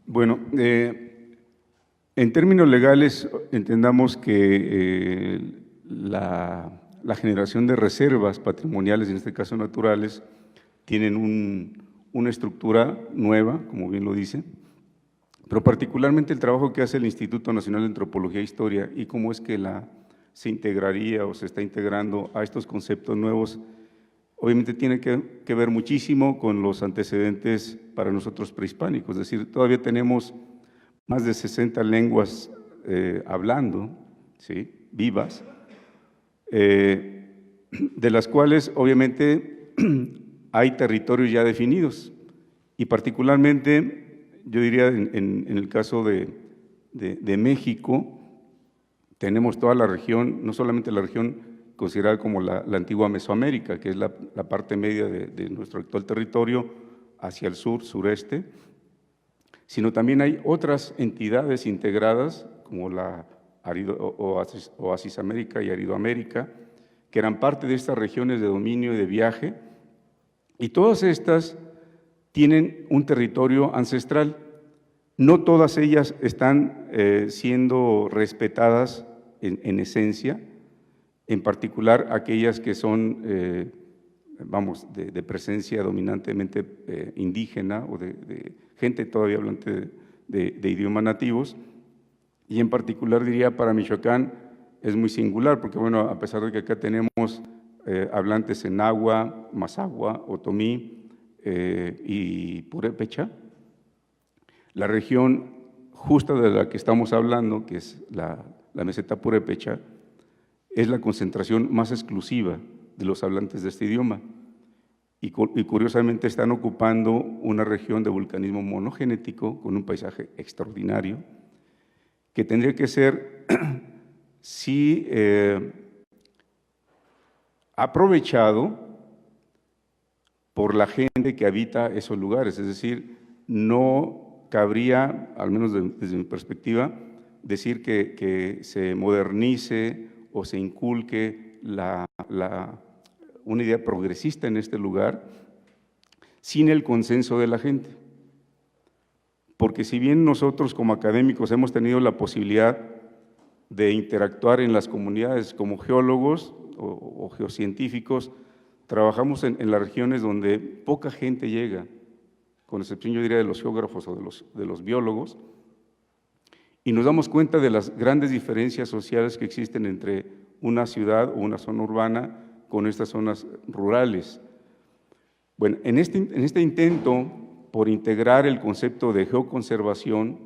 Bueno, en términos legales entendamos que la generación de reservas patrimoniales, en este caso naturales, tienen una estructura nueva, como bien lo dice, pero particularmente el trabajo que hace el Instituto Nacional de Antropología e Historia y cómo es que se integraría o se está integrando a estos conceptos nuevos, obviamente tiene que ver muchísimo con los antecedentes para nosotros prehispánicos, es decir, todavía tenemos más de 60 lenguas hablando, ¿sí?, vivas, de las cuales obviamente hay territorios ya definidos, y particularmente yo diría en el caso de México, tenemos toda la región, no solamente la región considerada como la antigua Mesoamérica, que es la parte media de nuestro actual territorio, hacia el sur, sureste, sino también hay otras entidades integradas, como la Oasis América y Aridoamérica, que eran parte de estas regiones de dominio y de viaje, y todas estas tienen un territorio ancestral. No todas ellas están siendo respetadas en esencia, en particular aquellas que son, de presencia dominantemente indígena o de gente todavía hablante de idiomas nativos, y en particular diría para Michoacán es muy singular, porque bueno, a pesar de que acá tenemos hablantes en Nahua, Mazahua, Otomí y Purépecha, la región justa de la que estamos hablando, que es la meseta Purépecha, es la concentración más exclusiva de los hablantes de este idioma, y curiosamente están ocupando una región de vulcanismo monogenético con un paisaje extraordinario, que tendría que ser, sí, aprovechado por la gente que habita esos lugares, es decir, no cabría, al menos desde mi perspectiva, decir que se modernice o se inculque una idea progresista en este lugar sin el consenso de la gente. Porque si bien nosotros como académicos hemos tenido la posibilidad de interactuar en las comunidades como geólogos o geocientíficos, trabajamos en las regiones donde poca gente llega, con excepción yo diría de los geógrafos o de los biólogos, y nos damos cuenta de las grandes diferencias sociales que existen entre una ciudad o una zona urbana con estas zonas rurales. Bueno, en este intento por integrar el concepto de geoconservación,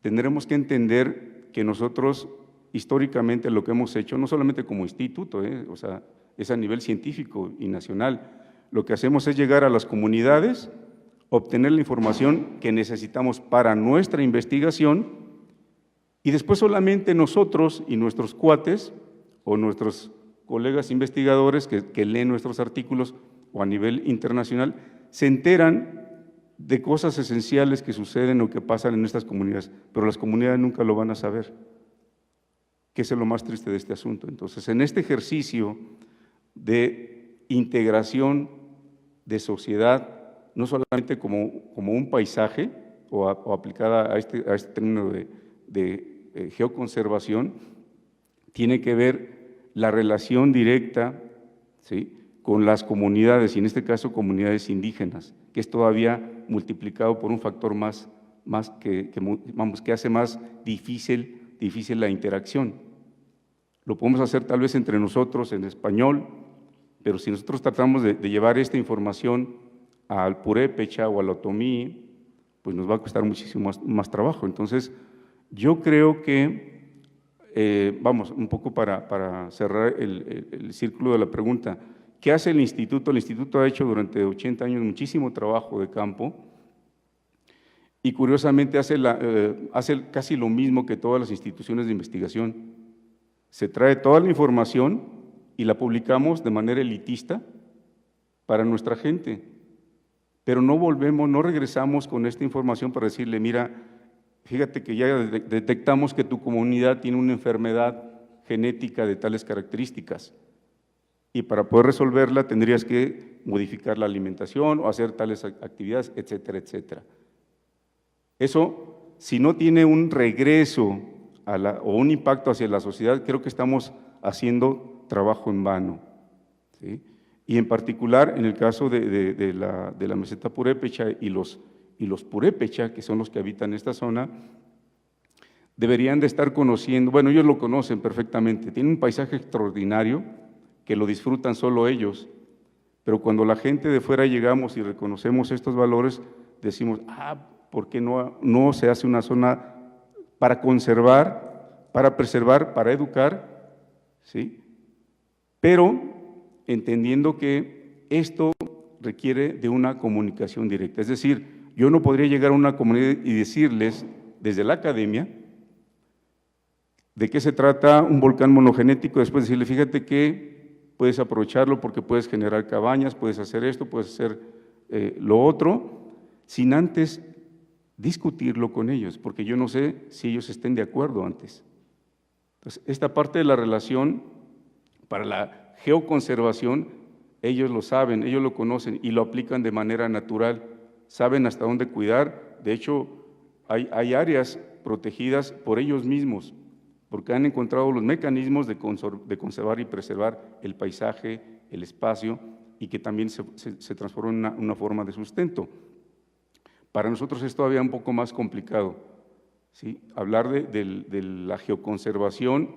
tendremos que entender que nosotros históricamente lo que hemos hecho, no solamente como instituto, o sea, es a nivel científico y nacional, lo que hacemos es llegar a las comunidades, obtener la información que necesitamos para nuestra investigación y después solamente nosotros y nuestros cuates o nuestros colegas investigadores que leen nuestros artículos o a nivel internacional se enteran de cosas esenciales que suceden o que pasan en estas comunidades, pero las comunidades nunca lo van a saber, que es lo más triste de este asunto. Entonces, en este ejercicio de integración de sociedad, no solamente como un paisaje o aplicada a este término de geoconservación, tiene que ver la relación directa, ¿sí?, con las comunidades, y en este caso comunidades indígenas, que es todavía multiplicado por un factor más que hace más difícil la interacción. Lo podemos hacer tal vez entre nosotros en español, pero si nosotros tratamos de llevar esta información al purépecha o al otomí, pues nos va a costar muchísimo más trabajo. Entonces, yo creo que, vamos, un poco para cerrar el círculo de la pregunta, ¿qué hace el instituto? El instituto ha hecho durante 80 años muchísimo trabajo de campo y curiosamente hace casi lo mismo que todas las instituciones de investigación. Se trae toda la información y la publicamos de manera elitista para nuestra gente, pero no regresamos con esta información para decirle, mira, fíjate que ya detectamos que tu comunidad tiene una enfermedad genética de tales características. Y para poder resolverla tendrías que modificar la alimentación o hacer tales actividades, etcétera, etcétera. Eso, si no tiene un regreso o un impacto hacia la sociedad, creo que estamos haciendo trabajo en vano, ¿sí? Y en particular, en el caso de la meseta purépecha y los purépecha, que son los que habitan esta zona, deberían de estar conociendo, bueno, ellos lo conocen perfectamente, tienen un paisaje extraordinario, que lo disfrutan solo ellos, pero cuando la gente de fuera llegamos y reconocemos estos valores, decimos, ¿por qué no se hace una zona para conservar, para preservar, para educar? ¿Sí? Pero entendiendo que esto requiere de una comunicación directa, es decir, yo no podría llegar a una comunidad y decirles desde la academia de qué se trata un volcán monogenético, después decirle, fíjate que puedes aprovecharlo porque puedes generar cabañas, puedes hacer esto, puedes hacer lo otro, sin antes discutirlo con ellos, porque yo no sé si ellos estén de acuerdo antes. Entonces, esta parte de la relación para la geoconservación, ellos lo saben, ellos lo conocen y lo aplican de manera natural, saben hasta dónde cuidar. De hecho, hay áreas protegidas por ellos mismos, porque han encontrado los mecanismos de conservar y preservar el paisaje, el espacio, y que también se transforma en una forma de sustento. Para nosotros es todavía un poco más complicado, ¿sí? Hablar de la geoconservación,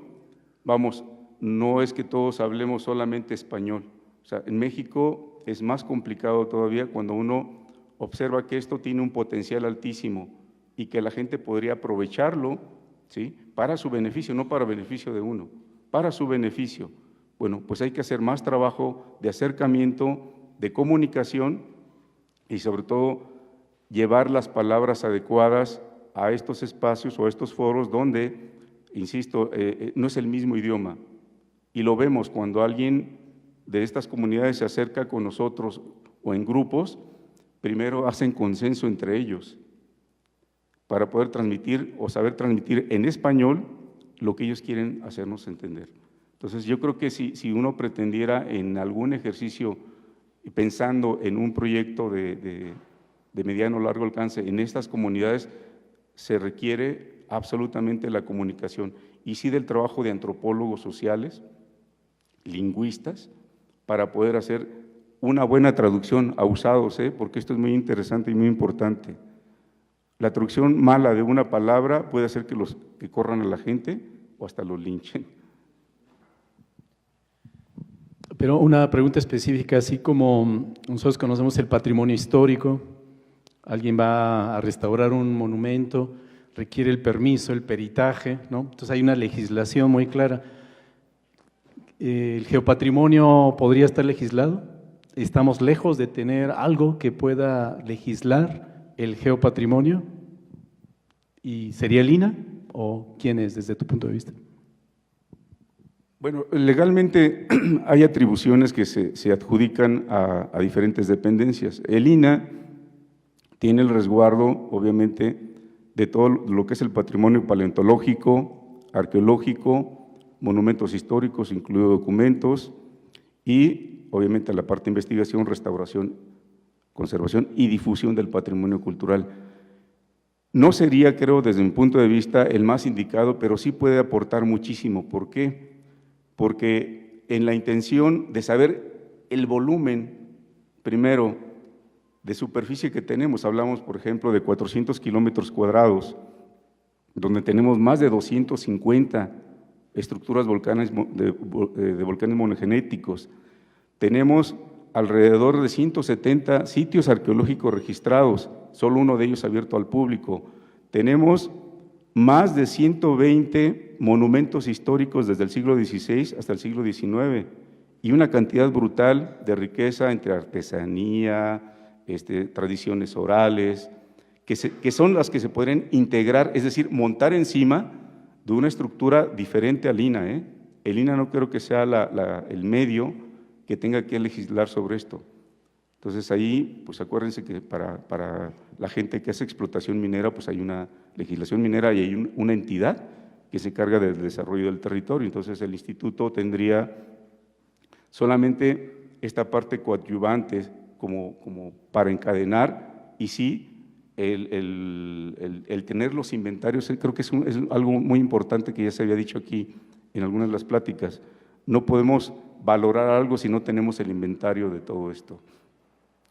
vamos, no es que todos hablemos solamente español. O sea, en México es más complicado todavía cuando uno observa que esto tiene un potencial altísimo y que la gente podría aprovecharlo, ¿sí?, para su beneficio, no para beneficio de uno, para su beneficio. Bueno, pues hay que hacer más trabajo de acercamiento, de comunicación y sobre todo llevar las palabras adecuadas a estos espacios o a estos foros donde, insisto, no es el mismo idioma. Y lo vemos cuando alguien de estas comunidades se acerca con nosotros o en grupos, primero hacen consenso entre ellos, para poder transmitir o saber transmitir en español lo que ellos quieren hacernos entender. Entonces, yo creo que si uno pretendiera en algún ejercicio, pensando en un proyecto de mediano o largo alcance en estas comunidades, se requiere absolutamente la comunicación y sí del trabajo de antropólogos sociales, lingüistas, para poder hacer una buena traducción, abusados, porque esto es muy interesante y muy importante. La traducción mala de una palabra puede hacer que corran a la gente o hasta los linchen.
Pero una pregunta específica, así como nosotros conocemos el patrimonio histórico, alguien va a restaurar un monumento, requiere el permiso, el peritaje, ¿no? Entonces hay una legislación muy clara. ¿El geopatrimonio podría estar legislado? ¿Estamos lejos de tener algo que pueda legislar el geopatrimonio? ¿Y sería el INAH o quién es desde tu punto de vista?
Bueno, legalmente hay atribuciones que se adjudican a diferentes dependencias. El INAH tiene el resguardo, obviamente, de todo lo que es el patrimonio paleontológico, arqueológico, monumentos históricos, incluidos documentos, y obviamente la parte de investigación, restauración, conservación y difusión del patrimonio cultural. No sería, creo, desde mi punto de vista, el más indicado, pero sí puede aportar muchísimo. ¿Por qué? Porque en la intención de saber el volumen, primero, de superficie que tenemos, hablamos, por ejemplo, de 400 kilómetros cuadrados, donde tenemos más de 250 estructuras de volcanes monogenéticos, tenemos alrededor de 170 sitios arqueológicos registrados, solo uno de ellos abierto al público, tenemos más de 120 monumentos históricos desde el siglo XVI hasta el siglo XIX y una cantidad brutal de riqueza entre artesanía, tradiciones orales, que son las que se pueden integrar, es decir, montar encima de una estructura diferente al INAH. El INAH no creo que sea el medio que tenga que legislar sobre esto. Entonces ahí, pues acuérdense que para la gente que hace explotación minera, pues hay una legislación minera y hay una entidad que se encarga del desarrollo del territorio. Entonces el instituto tendría solamente esta parte coadyuvante como para encadenar, y sí, el tener los inventarios, creo que es algo muy importante que ya se había dicho aquí en algunas de las pláticas. No podemos valorar algo si no tenemos el inventario de todo esto.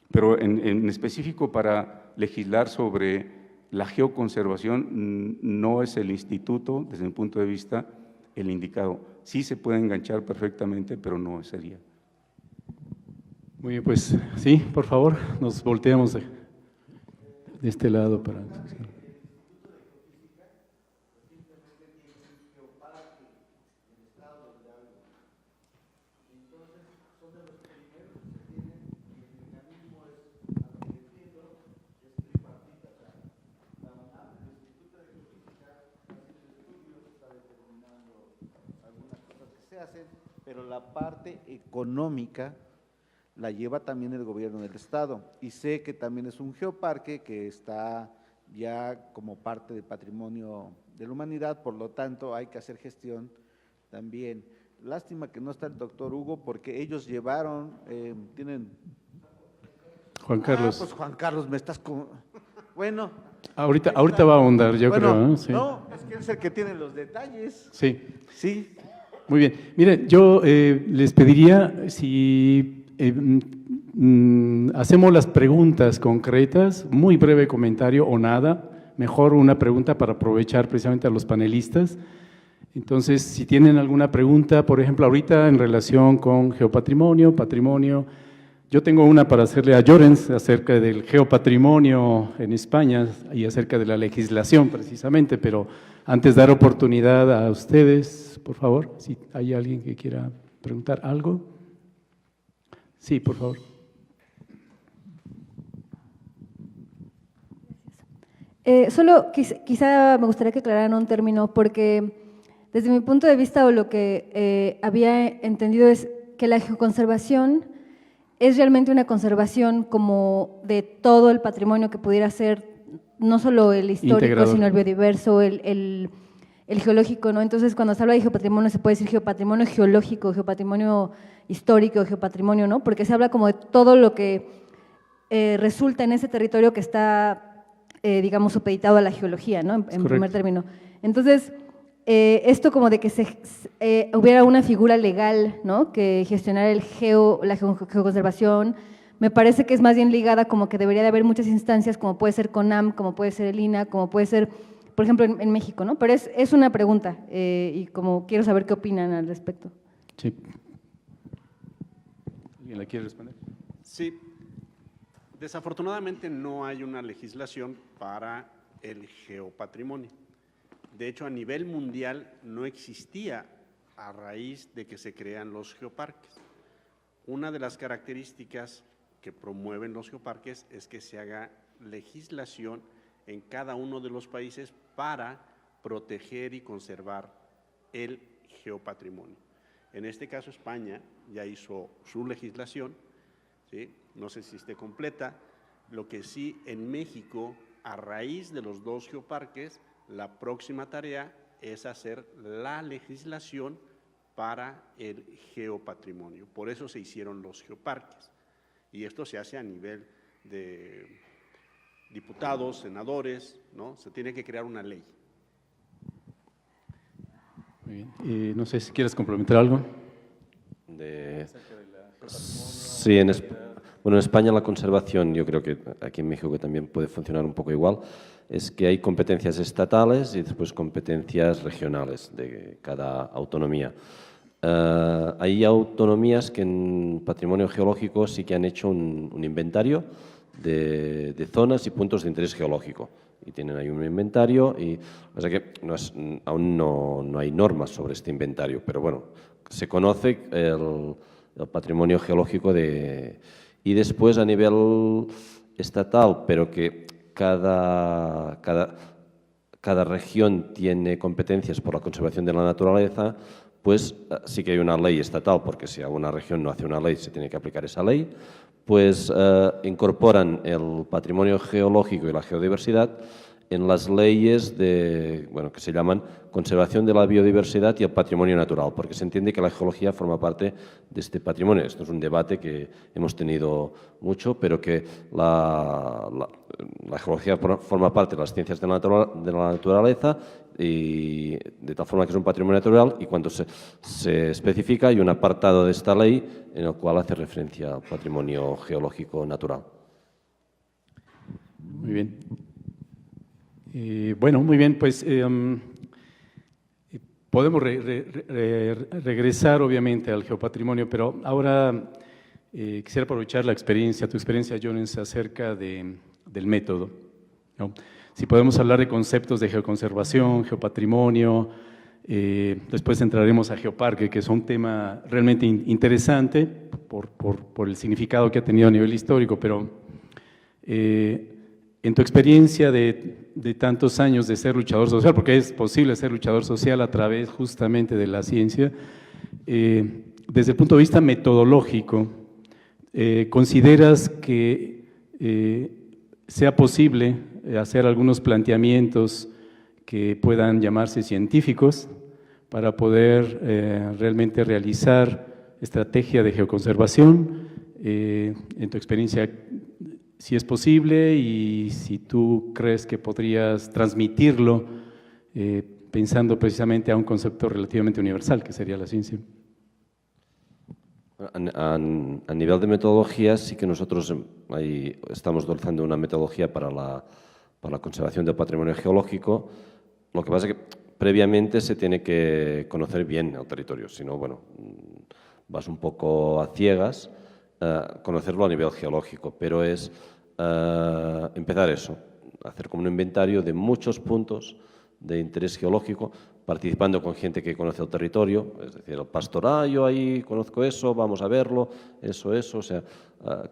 Pero en específico para legislar sobre la geoconservación, no es el instituto, desde mi punto de vista, el indicado. Sí se puede enganchar perfectamente, pero no sería.
Muy bien, pues sí, por favor, nos volteamos de este lado para…
Pero la parte económica la lleva también el gobierno del estado, y sé que también es un geoparque que está ya como parte del patrimonio de la humanidad, por lo tanto hay que hacer gestión también. Lástima que no está el doctor Hugo, porque ellos llevaron, tienen…
Juan Carlos.
Pues Juan Carlos, me estás con… Bueno.
Ahorita va a ahondar, yo creo, ¿no? Sí.
No, es que es el que tiene los detalles.
Sí.
Sí.
Muy bien. Miren, yo les pediría si hacemos las preguntas concretas, muy breve comentario o nada, mejor una pregunta para aprovechar precisamente a los panelistas. Entonces, si tienen alguna pregunta, por ejemplo, ahorita en relación con geopatrimonio, patrimonio, yo tengo una para hacerle a Llorens acerca del geopatrimonio en España y acerca de la legislación precisamente, pero antes dar oportunidad a ustedes, por favor, si hay alguien que quiera preguntar algo. Sí, por favor.
Solo quizá me gustaría que aclararan un término, porque desde mi punto de vista, o lo que había entendido es que la geoconservación es realmente una conservación como de todo el patrimonio que pudiera ser no solo el histórico,
Integrador.
sino el biodiverso, el geológico, ¿no? Entonces, cuando se habla de geopatrimonio, se puede decir geopatrimonio geológico, geopatrimonio histórico, geopatrimonio, ¿no? Porque se habla como de todo lo que resulta en ese territorio que está, digamos, supeditado a la geología, ¿no? En primer término. Entonces, esto como de que hubiera una figura legal, ¿no? Que gestionara la geoconservación, me parece que es más bien ligada como que debería de haber muchas instancias, como puede ser CONAM, como puede ser el INAH, como puede ser, por ejemplo, en México, ¿no? Pero es una pregunta y como quiero saber qué opinan al respecto.
Sí. ¿Alguien la quiere responder?
Sí. Desafortunadamente no hay una legislación para el geopatrimonio. De hecho, a nivel mundial no existía a raíz de que se crean los geoparques. Una de las características que promueven los geoparques es que se haga legislación en cada uno de los países para proteger y conservar el geopatrimonio. En este caso, España ya hizo su legislación, ¿sí? No sé si esté completa. Lo que sí, en México, a raíz de los 2 geoparques, la próxima tarea es hacer la legislación para el geopatrimonio. Por eso se hicieron los geoparques. Y esto se hace a nivel de diputados, senadores, ¿no? Se tiene que crear una ley.
Muy bien. No sé si quieres complementar algo.
Sí, bueno, en España la conservación, yo creo que aquí en México también puede funcionar un poco igual, es que hay competencias estatales y después competencias regionales de cada autonomía. Hay autonomías que en patrimonio geológico sí que han hecho un inventario de zonas y puntos de interés geológico. Y tienen ahí un inventario, y o sea que aún no hay normas sobre este inventario, pero bueno, se conoce el patrimonio geológico y después a nivel estatal, pero que cada región tiene competencias por la conservación de la naturaleza, pues sí que hay una ley estatal, porque si alguna región no hace una ley, se tiene que aplicar esa ley, pues incorporan el patrimonio geológico y la geodiversidad en las leyes que se llaman conservación de la biodiversidad y el patrimonio natural, porque se entiende que la geología forma parte de este patrimonio. Esto es un debate que hemos tenido mucho, pero que la geología forma parte de las ciencias de la naturaleza, y de tal forma que es un patrimonio natural, y cuando se especifica hay un apartado de esta ley en el cual hace referencia al patrimonio geológico natural.
Muy bien. Bueno, muy bien, pues podemos regresar obviamente al geopatrimonio, pero ahora quisiera aprovechar tu experiencia, Jones, acerca del método, ¿no? Si podemos hablar de conceptos de geoconservación, geopatrimonio, después entraremos a geoparque, que es un tema realmente interesante por el significado que ha tenido a nivel histórico, pero en tu experiencia de tantos años de ser luchador social, porque es posible ser luchador social a través justamente de la ciencia, desde el punto de vista metodológico, ¿consideras que sea posible hacer algunos planteamientos que puedan llamarse científicos para poder realmente realizar estrategia de geoconservación? En tu experiencia, si es posible y si tú crees que podrías transmitirlo pensando precisamente a un concepto relativamente universal, que sería la ciencia.
A nivel de metodologías, sí que nosotros ahí estamos utilizando una metodología para la conservación del patrimonio geológico. Lo que pasa es que previamente se tiene que conocer bien el territorio, si no, bueno, vas un poco a ciegas, conocerlo a nivel geológico, pero es empezar eso, hacer como un inventario de muchos puntos de interés geológico, participando con gente que conoce el territorio, es decir, el pastor, yo ahí conozco eso, vamos a verlo, eso, o sea,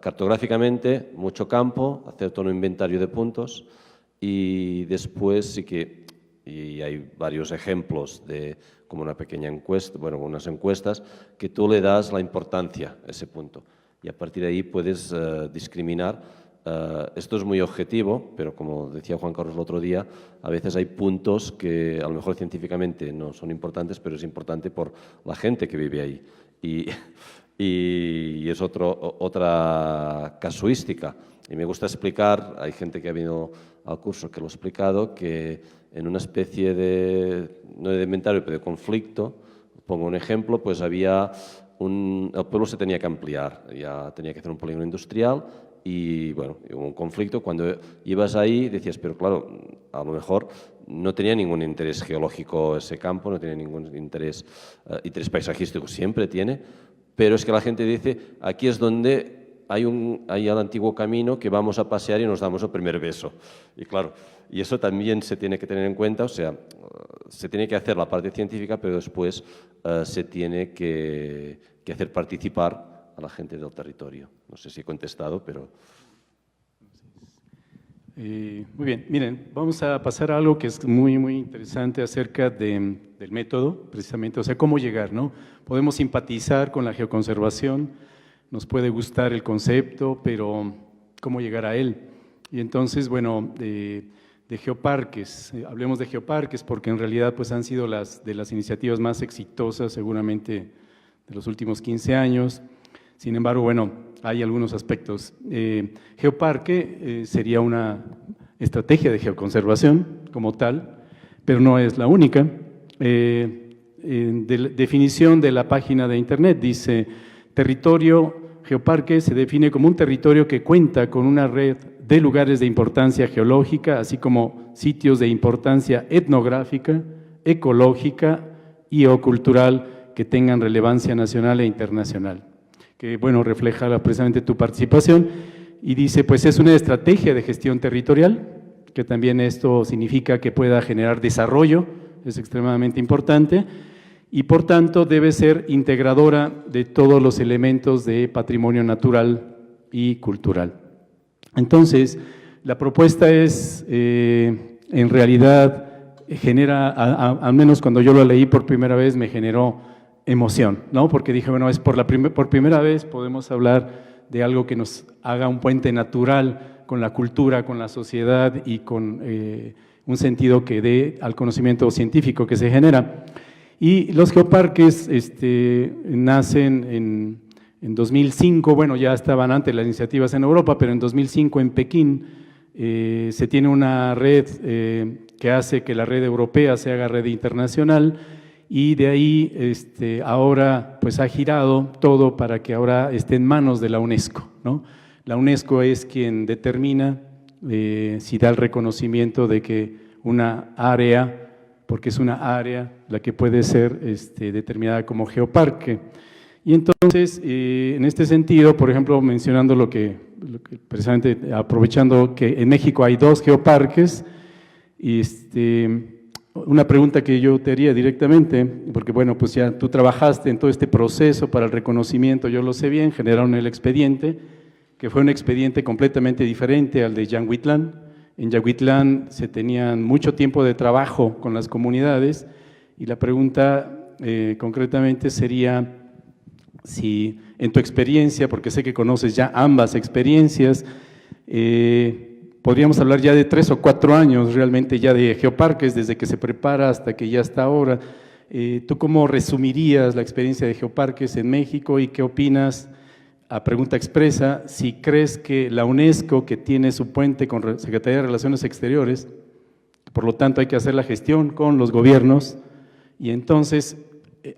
cartográficamente, mucho campo, hacer todo un inventario de puntos, y después sí que, y hay varios ejemplos de como una pequeña encuesta, bueno, unas encuestas, que tú le das la importancia a ese punto, y a partir de ahí puedes discriminar Esto es muy objetivo, pero como decía Juan Carlos el otro día, a veces hay puntos que a lo mejor científicamente no son importantes, pero es importante por la gente que vive ahí. Y es otra casuística. Y me gusta explicar, hay gente que ha venido al curso que lo ha explicado, que en una especie de, no de inventario, pero de conflicto, pongo un ejemplo, pues había el pueblo se tenía que ampliar, ya tenía que hacer un polígono industrial y bueno, hubo un conflicto. Cuando ibas ahí decías, pero claro, a lo mejor no tenía ningún interés geológico ese campo, no tenía ningún interés paisajístico, siempre tiene, pero es que la gente dice, aquí es donde hay el antiguo camino que vamos a pasear y nos damos el primer beso. Y claro, y eso también se tiene que tener en cuenta, o sea, se tiene que hacer la parte científica, pero después se tiene que hacer participar a la gente del territorio. No sé si he contestado, pero...
Muy bien, miren, vamos a pasar a algo que es muy, muy interesante acerca del método, precisamente, o sea, cómo llegar, ¿no? Podemos simpatizar con la geoconservación, nos puede gustar el concepto, pero ¿cómo llegar a él? Y entonces, bueno, de geoparques, hablemos de geoparques porque en realidad pues han sido de las iniciativas más exitosas seguramente de los últimos 15 años. Sin embargo, bueno, hay algunos aspectos. Geoparque sería una estrategia de geoconservación como tal, pero no es la única. Definición de la página de internet dice: territorio geoparque se define como un territorio que cuenta con una red de lugares de importancia geológica, así como sitios de importancia etnográfica, ecológica y o cultural que tengan relevancia nacional e internacional. Que, bueno, refleja precisamente tu participación y dice, pues es una estrategia de gestión territorial, que también esto significa que pueda generar desarrollo, es extremadamente importante, y por tanto debe ser integradora de todos los elementos de patrimonio natural y cultural. Entonces, la propuesta es, en realidad, genera, al menos cuando yo lo leí por primera vez, me generó emoción, ¿no? Porque dije, bueno, por primera vez podemos hablar de algo que nos haga un puente natural con la cultura, con la sociedad y con un sentido que dé al conocimiento científico que se genera. Y los geoparques nacen en 2005, bueno, ya estaban antes las iniciativas en Europa, pero en 2005 en Pekín se tiene una red que hace que la red europea se haga red internacional y de ahí ahora pues ha girado todo para que ahora esté en manos de la UNESCO, ¿no? La UNESCO es quien determina si da el reconocimiento de que una área, porque es una área la que puede ser determinada como geoparque. Y entonces, en este sentido, por ejemplo, mencionando lo que precisamente aprovechando que en México hay 2 geoparques, una pregunta que yo te haría directamente, porque bueno, pues ya tú trabajaste en todo este proceso para el reconocimiento, yo lo sé bien, generaron el expediente, que fue un expediente completamente diferente al de Yanguitlán. En Yanguitlán se tenían mucho tiempo de trabajo con las comunidades y la pregunta concretamente sería si en tu experiencia, porque sé que conoces ya ambas experiencias, podríamos hablar ya de 3 o 4 años realmente ya de geoparques, desde que se prepara hasta que ya está ahora. ¿Tú cómo resumirías la experiencia de geoparques en México y qué opinas? A pregunta expresa, si crees que la UNESCO, que tiene su puente con Secretaría de Relaciones Exteriores, por lo tanto hay que hacer la gestión con los gobiernos, y entonces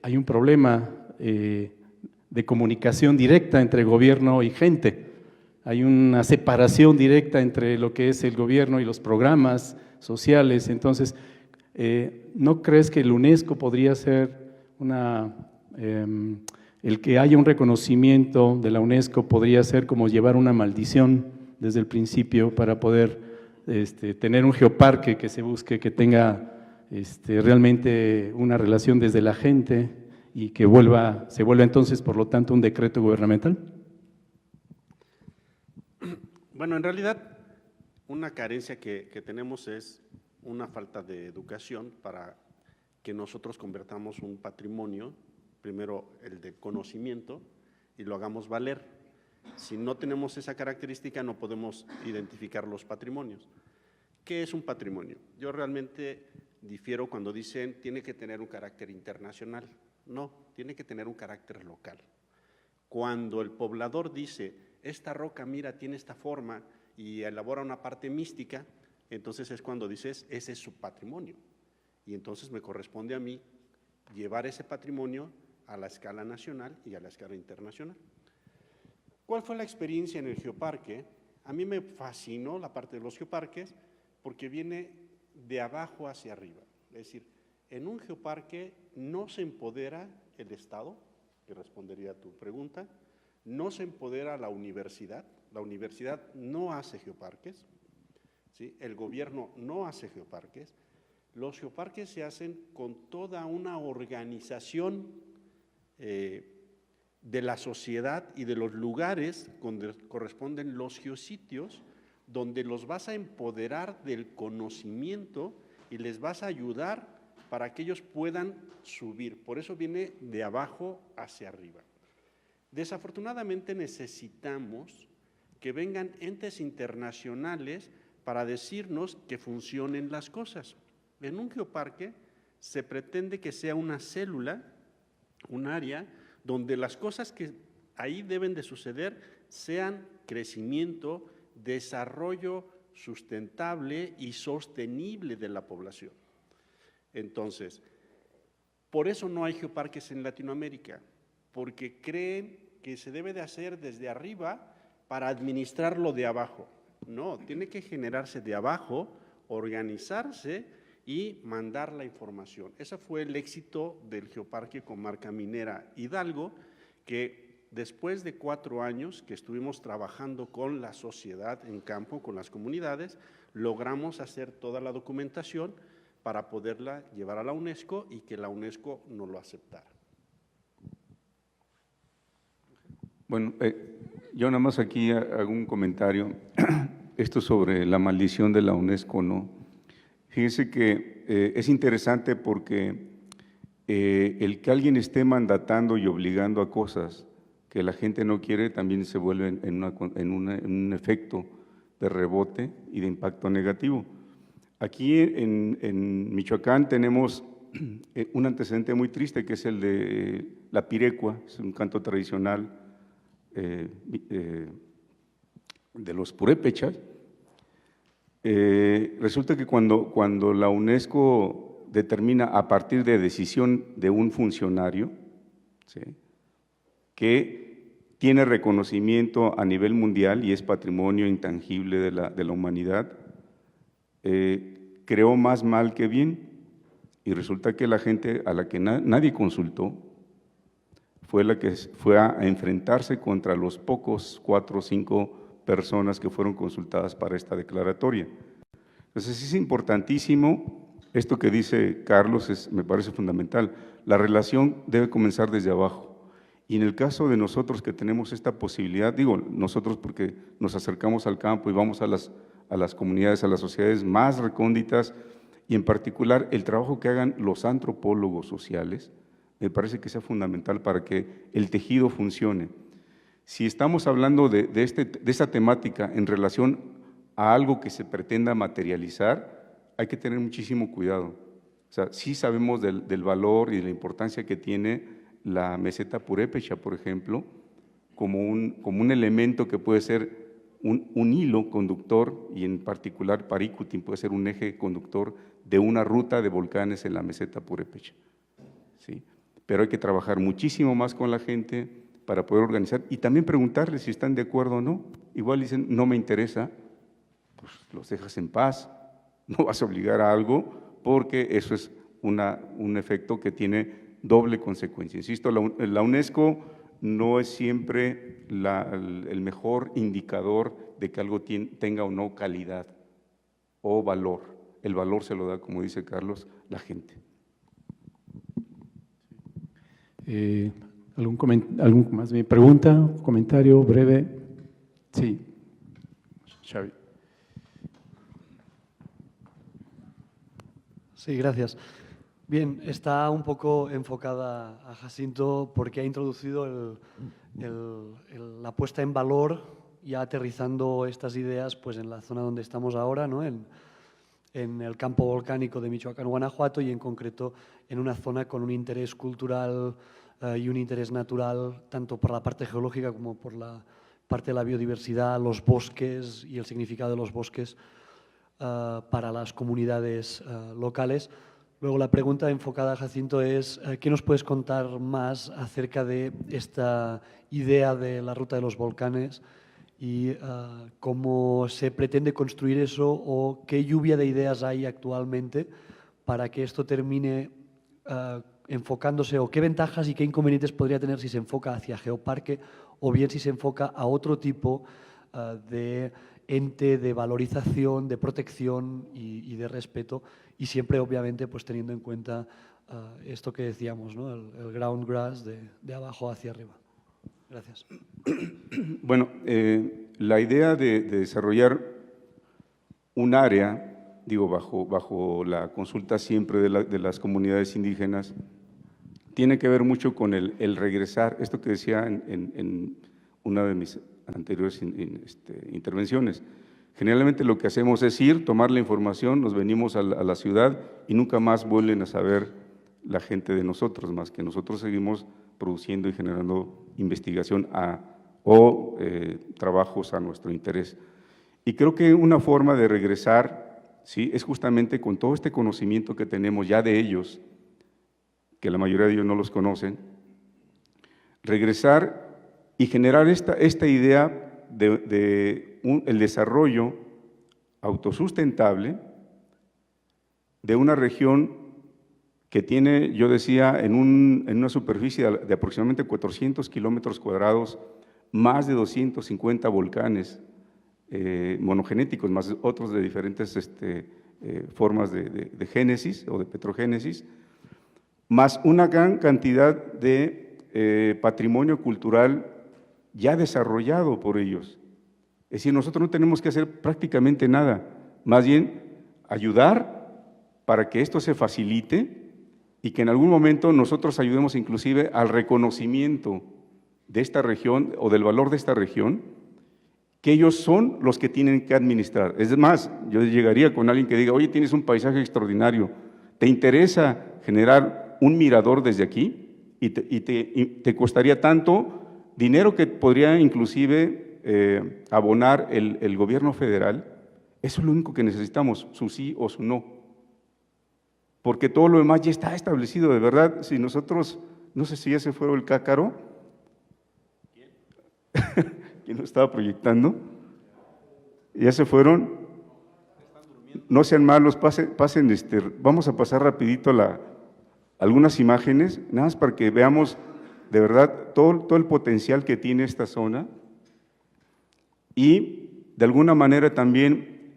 hay un problema de comunicación directa entre gobierno y gente, hay una separación directa entre lo que es el gobierno y los programas sociales, entonces, ¿no crees que la UNESCO podría ser el que haya un reconocimiento de la UNESCO podría ser como llevar una maldición desde el principio para poder tener un geoparque que se busque, que tenga realmente una relación desde la gente y que se vuelva entonces, por lo tanto, un decreto gubernamental?
Bueno, en realidad, una carencia que tenemos es una falta de educación para que nosotros convertamos un patrimonio, primero el de conocimiento, y lo hagamos valer. Si no tenemos esa característica, no podemos identificar los patrimonios. ¿Qué es un patrimonio? Yo realmente difiero cuando dicen tiene que tener un carácter internacional. No, tiene que tener un carácter local. Cuando el poblador dice, esta roca, mira, tiene esta forma y elabora una parte mística, entonces es cuando dices, ese es su patrimonio. Y entonces me corresponde a mí llevar ese patrimonio a la escala nacional y a la escala internacional. ¿Cuál fue la experiencia en el geoparque? A mí me fascinó la parte de los geoparques porque viene de abajo hacia arriba. Es decir, en un geoparque no se empodera el Estado, que respondería a tu pregunta, no se empodera la universidad no hace geoparques, ¿sí? El gobierno no hace geoparques. Los geoparques se hacen con toda una organización de la sociedad y de los lugares donde corresponden los geositios, donde los vas a empoderar del conocimiento y les vas a ayudar para que ellos puedan subir. Por eso viene de abajo hacia arriba. Desafortunadamente necesitamos que vengan entes internacionales para decirnos que funcionen las cosas. En un geoparque se pretende que sea una célula, un área, donde las cosas que ahí deben de suceder sean crecimiento, desarrollo sustentable y sostenible de la población. Entonces, por eso no hay geoparques en Latinoamérica, porque creen que se debe de hacer desde arriba para administrarlo de abajo. No, tiene que generarse de abajo, organizarse y mandar la información. Ese fue el éxito del Geoparque Comarca Minera Hidalgo, que después de 4 años que estuvimos trabajando con la sociedad en campo, con las comunidades, logramos hacer toda la documentación para poderla llevar a la UNESCO y que la UNESCO nos lo aceptara.
Bueno, yo nada más aquí hago un comentario, esto sobre la maldición de la UNESCO, ¿no? Fíjense que es interesante porque el que alguien esté mandatando y obligando a cosas que la gente no quiere también se vuelve en un efecto de rebote y de impacto negativo. Aquí en Michoacán tenemos un antecedente muy triste que es el de la pirecua, es un canto tradicional de los purépechas. Resulta que cuando la UNESCO determina a partir de decisión de un funcionario, ¿sí?, que tiene reconocimiento a nivel mundial y es patrimonio intangible de la humanidad, creó más mal que bien, y resulta que la gente a la que nadie consultó fue la que fue a enfrentarse contra los pocos 4 o 5 personas que fueron consultadas para esta declaratoria. Entonces es importantísimo, esto que dice Carlos me parece fundamental, la relación debe comenzar desde abajo. Y en el caso de nosotros que tenemos esta posibilidad, digo nosotros porque nos acercamos al campo y vamos a las comunidades, a las sociedades más recónditas, y en particular el trabajo que hagan los antropólogos sociales, me parece que sea fundamental para que el tejido funcione. Si estamos hablando de esta temática en relación a algo que se pretenda materializar, hay que tener muchísimo cuidado. O sea, sí sabemos del valor y de la importancia que tiene la meseta purépecha, por ejemplo, como un elemento que puede ser un hilo conductor, y en particular Paricutin puede ser un eje conductor de una ruta de volcanes en la meseta purépecha, ¿sí? Pero hay que trabajar muchísimo más con la gente para poder organizar y también preguntarles si están de acuerdo o no. Igual dicen, no me interesa, pues los dejas en paz, no vas a obligar a algo, porque eso es un efecto que tiene doble consecuencia. Insisto, la UNESCO no es siempre el mejor indicador de que algo tenga o no calidad o valor. El valor se lo da, como dice Carlos, la gente.
¿Algún más mi pregunta, comentario breve? Sí, Xavi.
Sí, gracias. Bien, está un poco enfocada a Jacinto porque ha introducido la puesta en valor, ya aterrizando estas ideas pues, en la zona donde estamos ahora, ¿no? en el campo volcánico de Michoacán, Guanajuato, y en concreto en una zona con un interés cultural y un interés natural, tanto por la parte geológica como por la parte de la biodiversidad, los bosques y el significado de los bosques para las comunidades locales. Luego la pregunta enfocada a Jacinto es ¿qué nos puedes contar más acerca de esta idea de la ruta de los volcanes y cómo se pretende construir eso o qué lluvia de ideas hay actualmente para que esto termine enfocándose o qué ventajas y qué inconvenientes podría tener si se enfoca hacia geoparque o bien si se enfoca a otro tipo de ente de valorización, de protección y de respeto, y siempre obviamente pues teniendo en cuenta esto que decíamos, ¿no? el ground grass de abajo hacia arriba. Gracias.
Bueno, la idea de desarrollar un área, digo, bajo la consulta siempre de las comunidades indígenas, tiene que ver mucho con el regresar, esto que decía en una de mis anteriores intervenciones. Generalmente lo que hacemos es ir, tomar la información, nos venimos a la ciudad y nunca más vuelven a saber la gente de nosotros, más que nosotros seguimos produciendo y generando investigación o trabajos a nuestro interés. Y creo que una forma de regresar, ¿sí?, es justamente con todo este conocimiento que tenemos ya de ellos, que la mayoría de ellos no los conocen, regresar y generar esta idea el desarrollo autosustentable de una región que tiene, yo decía, en una superficie de aproximadamente 400 kilómetros cuadrados, más de 250 volcanes monogenéticos, más otros de diferentes formas de génesis o de petrogénesis, más una gran cantidad de patrimonio cultural ya desarrollado por ellos. Es decir, nosotros no tenemos que hacer prácticamente nada, más bien ayudar para que esto se facilite y que en algún momento nosotros ayudemos inclusive al reconocimiento de esta región o del valor de esta región, que ellos son los que tienen que administrar. Es más, yo llegaría con alguien que diga, oye, tienes un paisaje extraordinario, ¿te interesa generar un mirador desde aquí? Y te costaría tanto dinero que podría inclusive abonar el gobierno federal. Eso es lo único que necesitamos, su sí o su no. Porque todo lo demás ya está establecido, de verdad. Si nosotros, no sé si ya se fue el cácaro, ¿quién lo estaba proyectando? Ya se fueron. No sean malos, pasen, vamos a pasar rapidito algunas imágenes, nada más para que veamos de verdad todo el potencial que tiene esta zona y de alguna manera también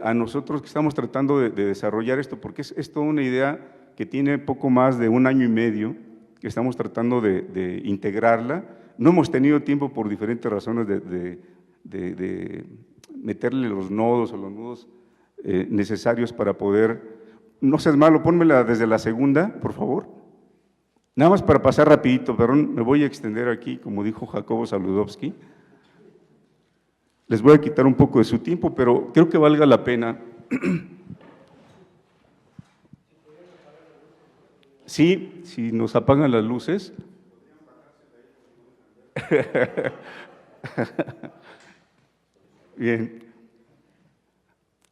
a nosotros que estamos tratando de desarrollar esto, porque es toda una idea que tiene poco más de 1 año y medio, que estamos tratando de integrarla. No hemos tenido tiempo por diferentes razones de meterle los nodos o los nudos necesarios para poder… No seas malo, pónmela desde la segunda, por favor. Nada más para pasar rapidito, perdón, me voy a extender aquí, como dijo Jacobo Saludowski. Les voy a quitar un poco de su tiempo, pero creo que valga la pena. Sí, si nos apagan las luces. Bien,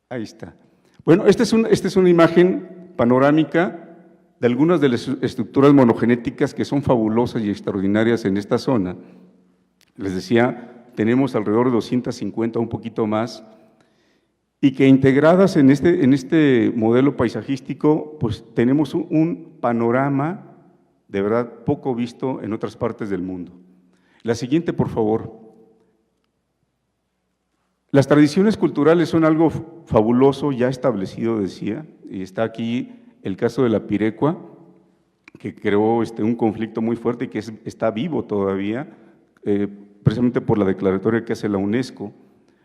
ahí está. Bueno, esta es una imagen panorámica de algunas de las estructuras monogenéticas que son fabulosas y extraordinarias en esta zona. Les decía, tenemos alrededor de 250, un poquito más, y que integradas en este modelo paisajístico, pues tenemos un panorama de verdad poco visto en otras partes del mundo. La siguiente, por favor. Las tradiciones culturales son algo fabuloso, ya establecido, decía, y está aquí el caso de la Pirecua, que creó un conflicto muy fuerte y que está vivo todavía, precisamente por la declaratoria que hace la UNESCO.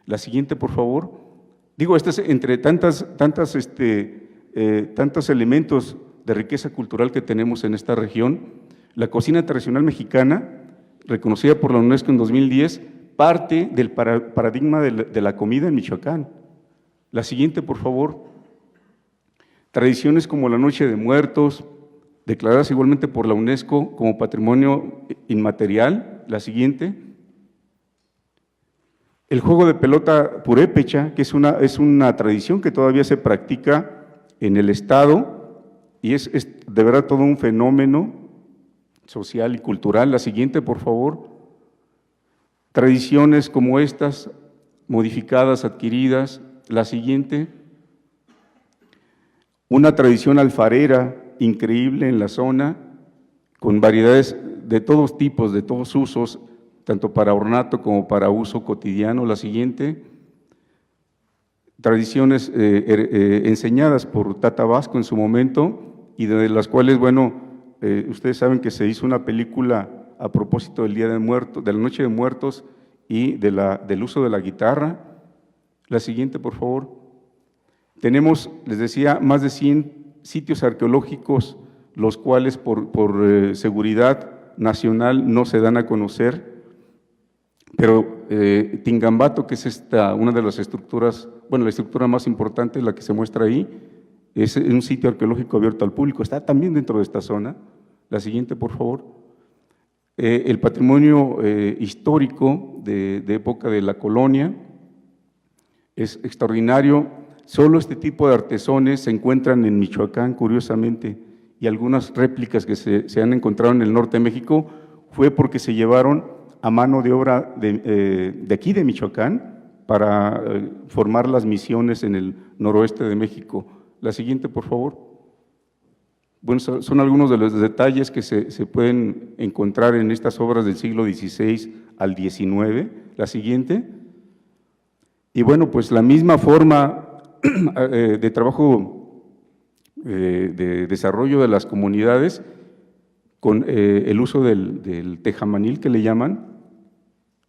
La siguiente, por favor. Digo, entre tantos elementos de riqueza cultural que tenemos en esta región. La cocina tradicional mexicana, reconocida por la UNESCO en 2010, parte del paradigma de la comida en Michoacán. La siguiente, por favor. Tradiciones como la Noche de Muertos, declaradas igualmente por la UNESCO como patrimonio inmaterial. La siguiente. El juego de pelota purépecha, que es una tradición que todavía se practica en el Estado y es de verdad todo un fenómeno social y cultural. La siguiente, por favor. Tradiciones como estas, modificadas, adquiridas. La siguiente. Una tradición alfarera increíble en la zona, con variedades de todos tipos, de todos usos, tanto para ornato como para uso cotidiano. La siguiente, tradiciones enseñadas por Tata Vasco en su momento y de las cuales, bueno, ustedes saben que se hizo una película a propósito del Día de Muertos, de la Noche de Muertos y del uso de la guitarra. La siguiente, por favor. Tenemos, les decía, más de 100 sitios arqueológicos, los cuales por seguridad nacional no se dan a conocer. Pero Tingambato, que es una de las estructuras, bueno, la estructura más importante, la que se muestra ahí, es un sitio arqueológico abierto al público, está también dentro de esta zona. La siguiente, por favor. El patrimonio histórico de época de la colonia es extraordinario. Solo este tipo de artesones se encuentran en Michoacán, curiosamente, y algunas réplicas que se han encontrado en el norte de México fue porque se llevaron a mano de obra de aquí de Michoacán para formar las misiones en el noroeste de México. La siguiente, por favor. Bueno, son algunos de los detalles que se pueden encontrar en estas obras del siglo XVI al XIX. La siguiente. Y bueno, pues la misma forma de trabajo de desarrollo de las comunidades con el uso del tejamanil, que le llaman,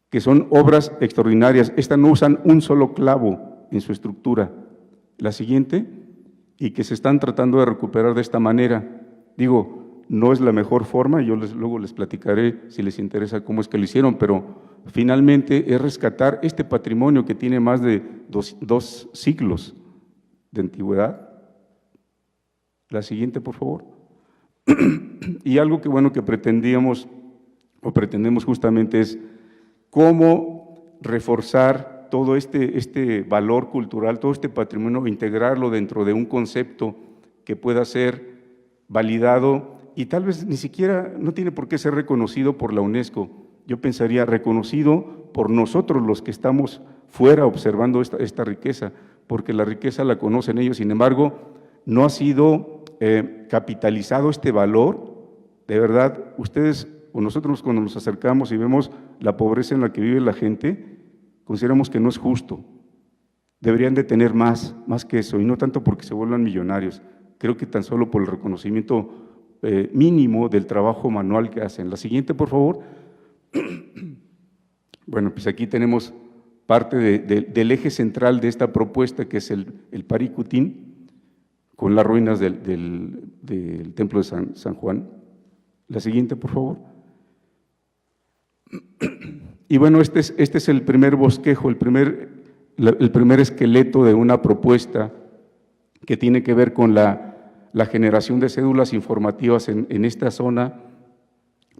que son obras extraordinarias. Estas no usan un solo clavo en su estructura. La siguiente, y que se están tratando de recuperar de esta manera. Digo, no es la mejor forma, yo luego les platicaré si les interesa cómo es que lo hicieron, pero finalmente es rescatar este patrimonio que tiene más de dos siglos de antigüedad. La siguiente, por favor. Y algo que bueno que pretendemos justamente es cómo reforzar todo este valor cultural, todo este patrimonio, integrarlo dentro de un concepto que pueda ser validado y tal vez ni siquiera, no tiene por qué ser reconocido por la UNESCO. Yo pensaría reconocido por nosotros los que estamos fuera observando esta riqueza, porque la riqueza la conocen ellos, sin embargo, no ha sido capitalizado este valor. De verdad, ustedes o nosotros cuando nos acercamos y vemos la pobreza en la que vive la gente, consideramos que no es justo. Deberían de tener más que eso, y no tanto porque se vuelvan millonarios. Creo que tan solo por el reconocimiento mínimo del trabajo manual que hacen. La siguiente, por favor. Bueno, pues aquí tenemos parte del eje central de esta propuesta, que es el Paricutín, con las ruinas del templo de San Juan. La siguiente, por favor. Y bueno, este es el primer bosquejo, el primer esqueleto de una propuesta que tiene que ver con la generación de cédulas informativas en esta zona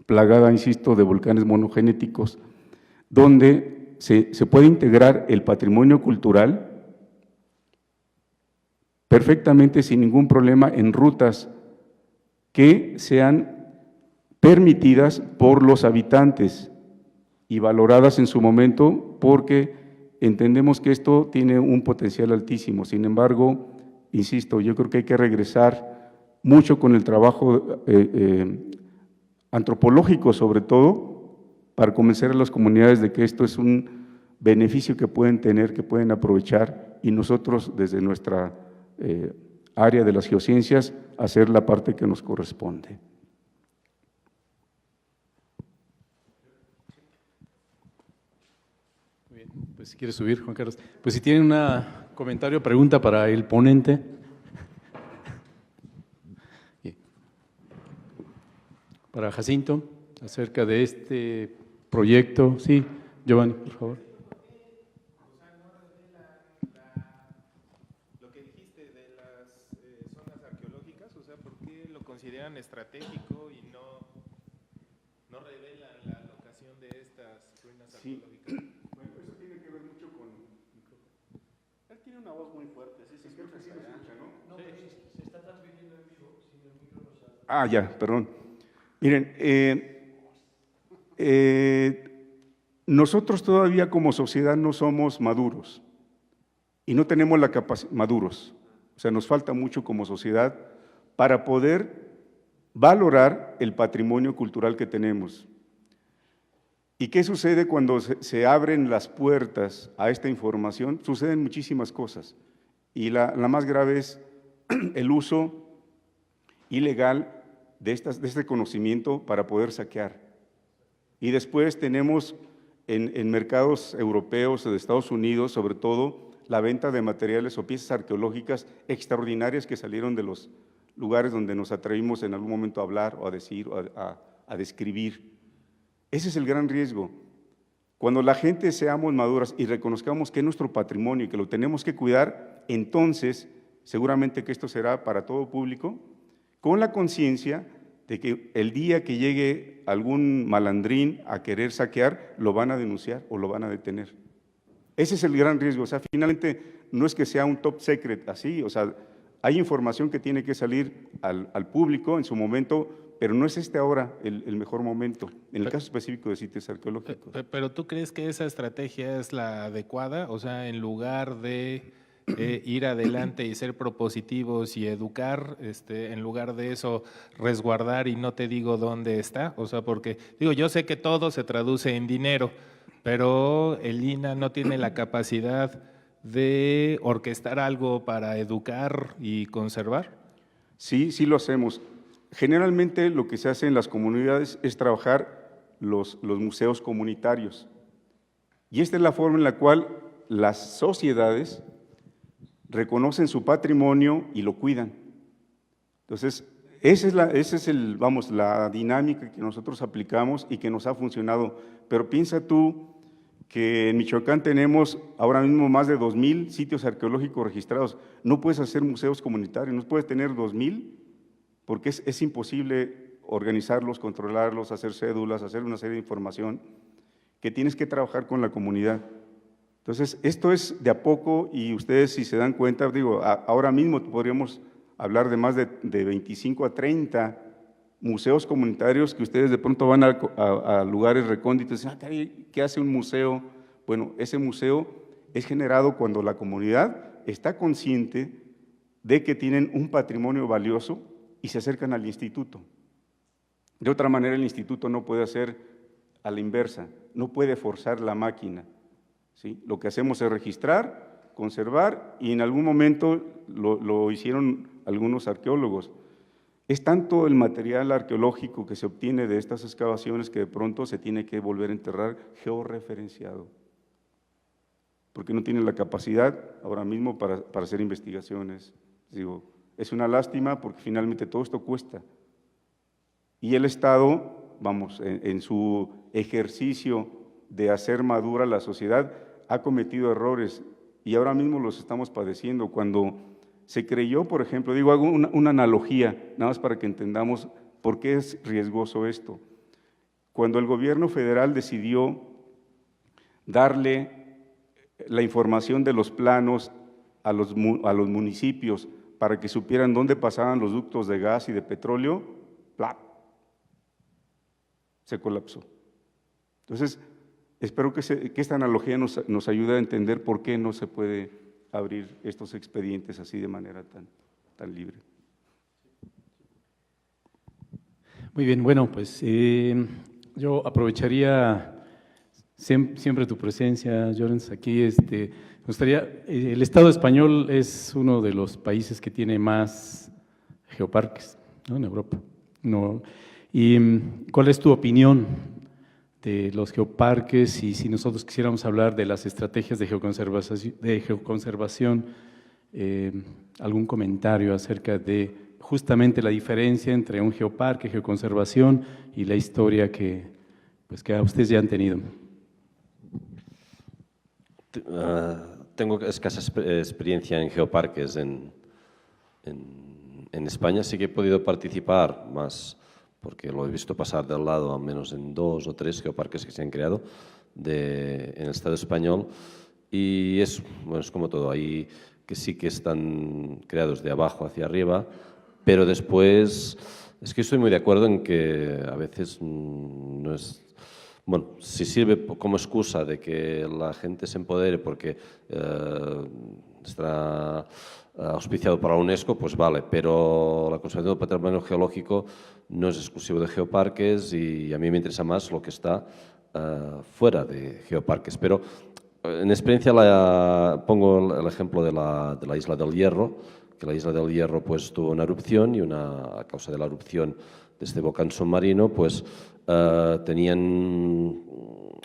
plagada, insisto, de volcanes monogenéticos, donde se puede integrar el patrimonio cultural perfectamente sin ningún problema en rutas que sean permitidas por los habitantes y valoradas en su momento, porque entendemos que esto tiene un potencial altísimo. Sin embargo, insisto, yo creo que hay que regresar mucho con el trabajo antropológico, sobre todo, para convencer a las comunidades de que esto es un beneficio que pueden tener, que pueden aprovechar, y nosotros desde nuestra área de las geociencias hacer la parte que nos corresponde.
Muy bien, pues si quieres subir, Juan Carlos. Pues si tienen un comentario o pregunta para el ponente. Bien. para Jacinto acerca de este proyecto. Sí, Giovanni, por favor.
Lo que dijiste de las zonas arqueológicas, o sea, ¿por qué lo consideran estratégico y no revelan la locación de estas ruinas arqueológicas?
Bueno, eso tiene que ver mucho con...
Él tiene una voz muy fuerte, sí se escucha, ¿no?
No, pero se está transmitiendo en vivo, sin el micrófono.
Ah, ya, perdón. Miren, nosotros todavía como sociedad no somos maduros y no tenemos la capacidad, maduros, o sea, nos falta mucho como sociedad para poder valorar el patrimonio cultural que tenemos. ¿Y qué sucede cuando se abren las puertas a esta información? Suceden muchísimas cosas y la más grave es el uso ilegal de este conocimiento para poder saquear. Y después tenemos en mercados europeos o de Estados Unidos, sobre todo, la venta de materiales o piezas arqueológicas extraordinarias que salieron de los lugares donde nos atrevimos en algún momento a hablar o a decir o a describir. Ese es el gran riesgo. Cuando la gente seamos maduras y reconozcamos que es nuestro patrimonio y que lo tenemos que cuidar, entonces seguramente que esto será para todo público, con la conciencia de que el día que llegue algún malandrín a querer saquear, lo van a denunciar o lo van a detener. Ese es el gran riesgo. O sea, finalmente no es que sea un top secret así, o sea, hay información que tiene que salir al público en su momento, pero no es ahora el mejor momento, en el caso específico de sitios arqueológicos.
Pero ¿tú crees que esa estrategia es la adecuada? O sea, en lugar de ir adelante y ser propositivos y educar, en lugar de eso resguardar y no te digo dónde está, o sea, porque digo, yo sé que todo se traduce en dinero, pero el INAH no tiene la capacidad de orquestar algo para educar y conservar.
Sí, sí lo hacemos. Generalmente lo que se hace en las comunidades es trabajar los museos comunitarios. Y esta es la forma en la cual las sociedades reconocen su patrimonio y lo cuidan. Entonces, esa es la dinámica que nosotros aplicamos y que nos ha funcionado. Pero piensa tú que en Michoacán tenemos ahora mismo más de 2,000 sitios arqueológicos registrados. No puedes hacer museos comunitarios, no puedes tener 2,000 porque es imposible organizarlos, controlarlos, hacer cédulas, hacer una serie de información que tienes que trabajar con la comunidad. Entonces, esto es de a poco y ustedes si se dan cuenta, digo, ahora mismo podríamos hablar de más de 25 a 30 museos comunitarios que ustedes de pronto van a lugares recónditos y dicen, ¿qué hace un museo? Bueno, ese museo es generado cuando la comunidad está consciente de que tienen un patrimonio valioso y se acercan al instituto. De otra manera, el instituto no puede hacer a la inversa, no puede forzar la máquina. ¿Sí? Lo que hacemos es registrar, conservar y en algún momento lo hicieron algunos arqueólogos. Es tanto el material arqueológico que se obtiene de estas excavaciones que de pronto se tiene que volver a enterrar georreferenciado, porque no tiene la capacidad ahora mismo para hacer investigaciones. Digo, es una lástima porque finalmente todo esto cuesta. Y el Estado, vamos, en su ejercicio de hacer madura la sociedad, ha cometido errores y ahora mismo los estamos padeciendo. Cuando se creyó, por ejemplo, digo, hago una analogía, nada más para que entendamos por qué es riesgoso esto. Cuando el gobierno federal decidió darle la información de los planos a los municipios para que supieran dónde pasaban los ductos de gas y de petróleo, ¡plap!, se colapsó. Entonces, espero que esta analogía nos ayude a entender por qué no se puede abrir estos expedientes así de manera tan libre.
Muy bien, bueno, pues yo aprovecharía siempre tu presencia, Llorens, aquí. Me gustaría, el Estado español es uno de los países que tiene más geoparques, ¿no?, en Europa. ¿No? ¿Y cuál es tu opinión de los geoparques y si nosotros quisiéramos hablar de las estrategias de geoconservación, algún comentario acerca de justamente la diferencia entre un geoparque, geoconservación y la historia que ustedes ya han tenido.
Tengo escasa experiencia en geoparques en España. Sí que he podido participar más, porque lo he visto pasar del lado, al menos en 2 o 3 geoparques que se han creado en el Estado español. Y es como todo, ahí que sí que están creados de abajo hacia arriba, pero después es que estoy muy de acuerdo en que a veces no es... Bueno, si sirve como excusa de que la gente se empodere porque está auspiciado por la UNESCO, pues vale, pero la conservación del patrimonio geológico no es exclusivo de geoparques y a mí me interesa más lo que está fuera de geoparques. Pero en experiencia pongo el ejemplo de la Isla del Hierro, que la Isla del Hierro pues tuvo una erupción y a causa de la erupción de este volcán submarino, pues tenían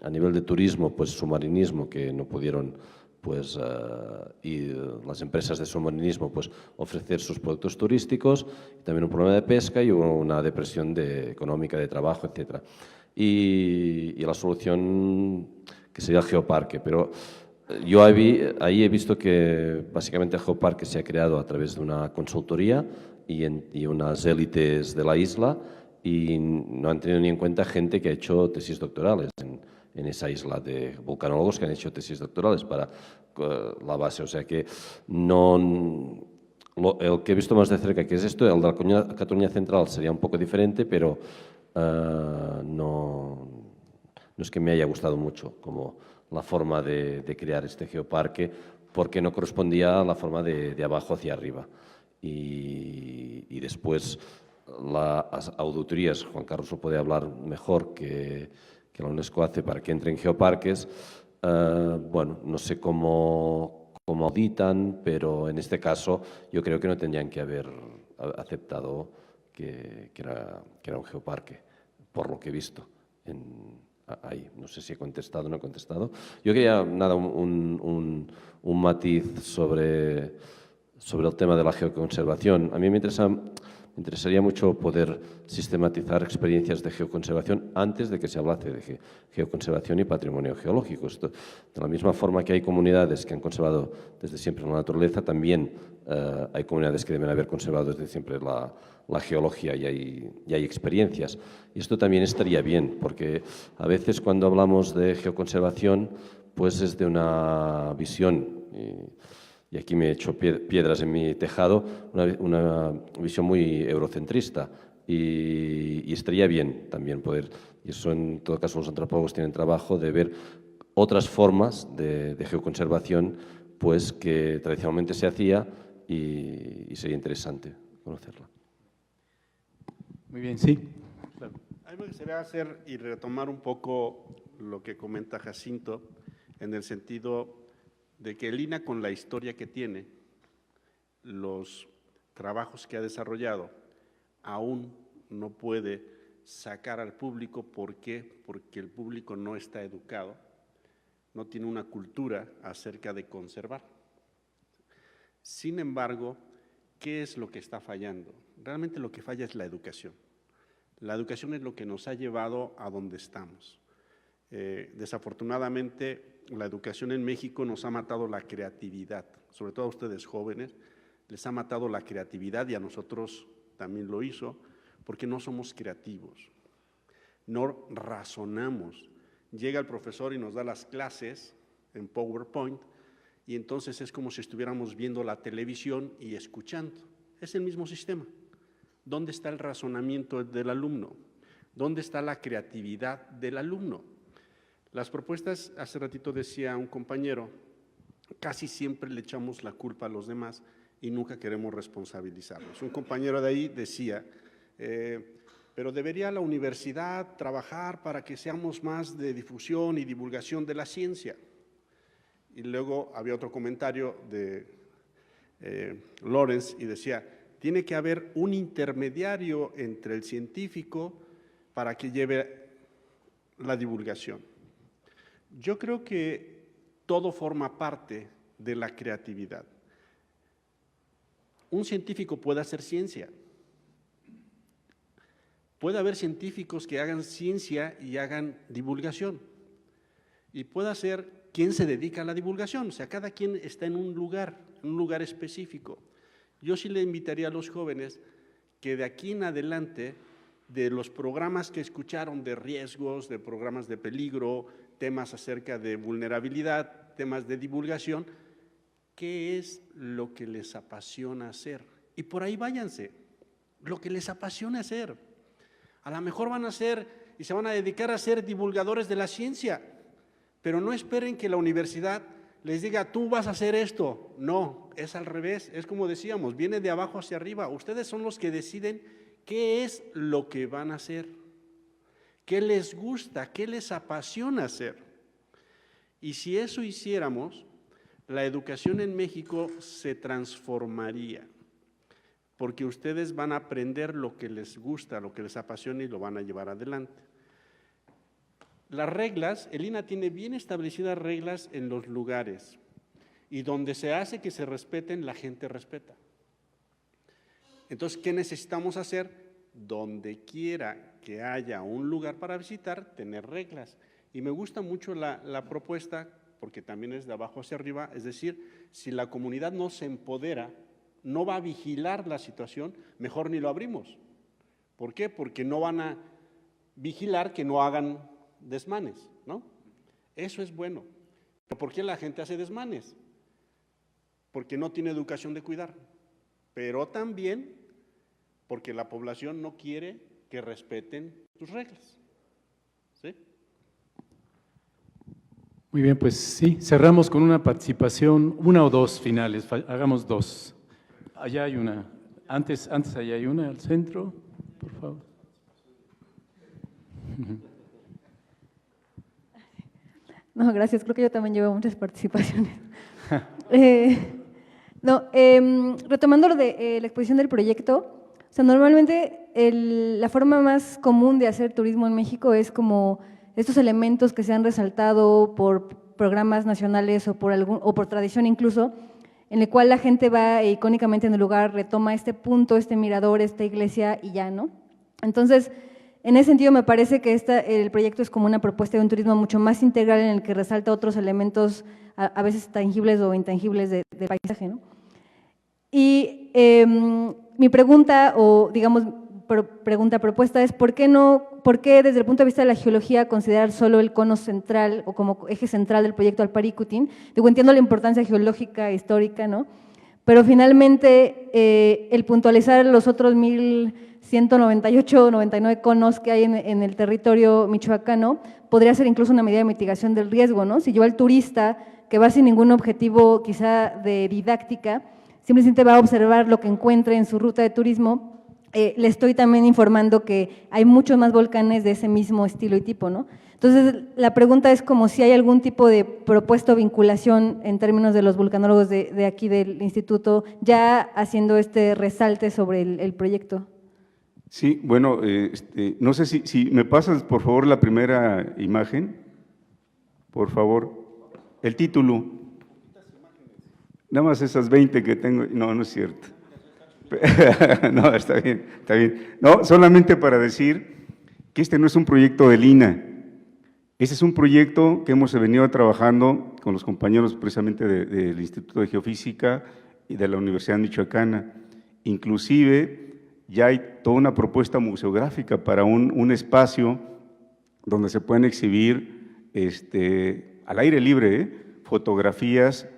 a nivel de turismo, pues submarinismo que no pudieron, pues y las empresas de submarinismo pues ofrecer sus productos turísticos, también un problema de pesca y hubo una depresión económica, de trabajo, etcétera. Y la solución que sería el geoparque, pero yo ahí he visto que básicamente el geoparque se ha creado a través de una consultoría y unas élites de la isla, y no han tenido ni en cuenta gente que ha hecho tesis doctorales en esa isla, de vulcanólogos que han hecho tesis doctorales para la base. O sea que el que he visto más de cerca, que es esto, el de la Cataluña Central, sería un poco diferente, pero no es que me haya gustado mucho como la forma de crear este geoparque, porque no correspondía a la forma de abajo hacia arriba. Y después las auditorías, Juan Carlos lo puede hablar mejor, que la UNESCO hace para que entren geoparques. Bueno, no sé cómo auditan, pero en este caso yo creo que no tendrían que haber aceptado que era un geoparque, por lo que he visto ahí. No sé si he contestado o no he contestado. Yo quería, nada, un matiz sobre el tema de la geoconservación. A mí me interesaría mucho poder sistematizar experiencias de geoconservación antes de que se hablase de geoconservación y patrimonio geológico. Esto, de la misma forma que hay comunidades que han conservado desde siempre la naturaleza, también hay comunidades que deben haber conservado desde siempre la geología, y hay experiencias. Y esto también estaría bien, porque a veces cuando hablamos de geoconservación, pues es de una visión, y aquí me he hecho piedras en mi tejado, una visión muy eurocentrista, y estaría bien también poder, y eso en todo caso los antropólogos tienen trabajo de ver otras formas de geoconservación, pues que tradicionalmente se hacía, y sería interesante conocerla.
Muy bien, sí. Claro.
A mí me gustaría hacer y retomar un poco lo que comenta Jacinto, en el sentido de que el INAH, con la historia que tiene, los trabajos que ha desarrollado, aún no puede sacar al público. ¿Por qué? Porque el público no está educado, no tiene una cultura acerca de conservar. Sin embargo, ¿qué es lo que está fallando? Realmente lo que falla es la educación. La educación es lo que nos ha llevado a donde estamos. Desafortunadamente, la educación en México nos ha matado la creatividad, sobre todo a ustedes jóvenes, les ha matado la creatividad, y a nosotros también lo hizo, porque no somos creativos, no razonamos. Llega el profesor y nos da las clases en PowerPoint, y entonces es como si estuviéramos viendo la televisión y escuchando. Es el mismo sistema. ¿Dónde está el razonamiento del alumno? ¿Dónde está la creatividad del alumno? Las propuestas, hace ratito decía un compañero, casi siempre le echamos la culpa a los demás y nunca queremos responsabilizarnos. Un compañero de ahí decía, pero debería la universidad trabajar para que seamos más de difusión y divulgación de la ciencia. Y luego había otro comentario de Lawrence y decía, tiene que haber un intermediario entre el científico para que lleve la divulgación. Yo creo que todo forma parte de la creatividad. Un científico puede hacer ciencia, Puede haber científicos que hagan ciencia y hagan divulgación. Y puede ser quien se dedica a la divulgación, o sea, cada quien está en un lugar específico. Yo sí le invitaría a los jóvenes que de aquí en adelante, de los programas que escucharon de riesgos, de programas de peligro, temas acerca de vulnerabilidad, temas de divulgación, ¿qué es lo que les apasiona hacer? Y por ahí váyanse, lo que les apasiona hacer. A lo mejor van a ser y se van a dedicar a ser divulgadores de la ciencia, pero no esperen que la universidad les diga, tú vas a hacer esto. No, es al revés, es como decíamos, viene de abajo hacia arriba. Ustedes son los que deciden qué es lo que van a hacer, qué les gusta, qué les apasiona hacer. Y si eso hiciéramos, la educación en México se transformaría, porque ustedes van a aprender lo que les gusta, lo que les apasiona y lo van a llevar adelante. Las reglas, el INAH tiene bien establecidas reglas en los lugares y donde se hace que se respeten, la gente respeta. Entonces, ¿qué necesitamos hacer? Donde quiera que haya un lugar para visitar, tener reglas. Y me gusta mucho la propuesta, porque también es de abajo hacia arriba, es decir, si la comunidad no se empodera, no va a vigilar la situación, mejor ni lo abrimos. ¿Por qué? Porque no van a vigilar que no hagan desmanes, ¿no? Eso es bueno. ¿Pero por qué la gente hace desmanes? Porque no tiene educación de cuidar, pero también porque la población no quiere que respeten sus reglas. ¿Sí?
Muy bien, pues sí, cerramos con una participación, una o dos finales, hagamos dos. Allá hay una, antes allá hay una, al centro, por favor.
No, gracias, creo que yo también llevo muchas participaciones. Retomando lo de la exposición del proyecto, o sea, normalmente la forma más común de hacer turismo en México es como estos elementos que se han resaltado por programas nacionales o por tradición incluso, en el cual la gente va icónicamente en el lugar, retoma este punto, este mirador, esta iglesia y ya, ¿no? Entonces, en ese sentido me parece que el proyecto es como una propuesta de un turismo mucho más integral en el que resalta otros elementos a veces tangibles o intangibles del paisaje, ¿no? Y mi pregunta, o digamos propuesta es, ¿por qué desde el punto de vista de la geología considerar solo el cono central o como eje central del proyecto Alparicutín? Digo, entiendo la importancia geológica, histórica, ¿no? Pero finalmente el puntualizar los otros 1.198 o 99 conos que hay en el territorio michoacano podría ser incluso una medida de mitigación del riesgo, ¿no? Si yo al turista que va sin ningún objetivo quizá de didáctica, simplemente va a observar lo que encuentre en su ruta de turismo, le estoy también informando que hay muchos más volcanes de ese mismo estilo y tipo, ¿no? Entonces, la pregunta es como si hay algún tipo de propuesta o vinculación en términos de los vulcanólogos de aquí del instituto, ya haciendo este resalte sobre el proyecto.
Sí, bueno, no sé si me pasas, por favor, la primera imagen, por favor, el título. Nada más esas 20 que tengo, no es cierto. No, está bien, está bien. No, solamente para decir que este no es un proyecto del INAH, este es un proyecto que hemos venido trabajando con los compañeros precisamente del Instituto de Geofísica y de la Universidad Michoacana. Inclusive ya hay toda una propuesta museográfica para un espacio donde se pueden exhibir al aire libre fotografías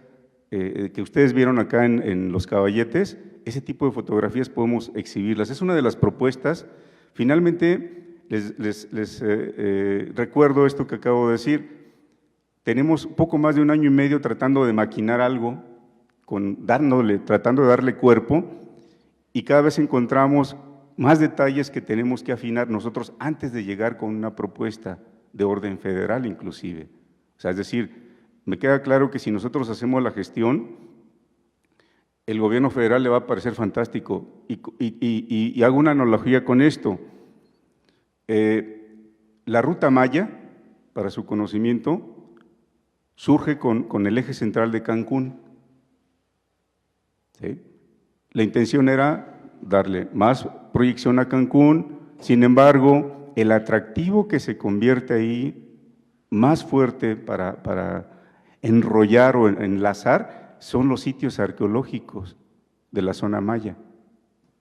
que ustedes vieron acá en Los Caballetes. Ese tipo de fotografías podemos exhibirlas. Es una de las propuestas. Finalmente, les recuerdo esto que acabo de decir. Tenemos poco más de 1 año y medio tratando de maquinar algo, tratando de darle cuerpo, y cada vez encontramos más detalles que tenemos que afinar nosotros antes de llegar con una propuesta de orden federal inclusive. O sea, es decir, me queda claro que si nosotros hacemos la gestión, el gobierno federal le va a parecer fantástico. Y hago una analogía con esto. La ruta Maya, para su conocimiento, surge con el eje central de Cancún. ¿Sí? La intención era darle más proyección a Cancún, Sin embargo, el atractivo que se convierte ahí más fuerte para enrollar o enlazar son los sitios arqueológicos de la zona maya,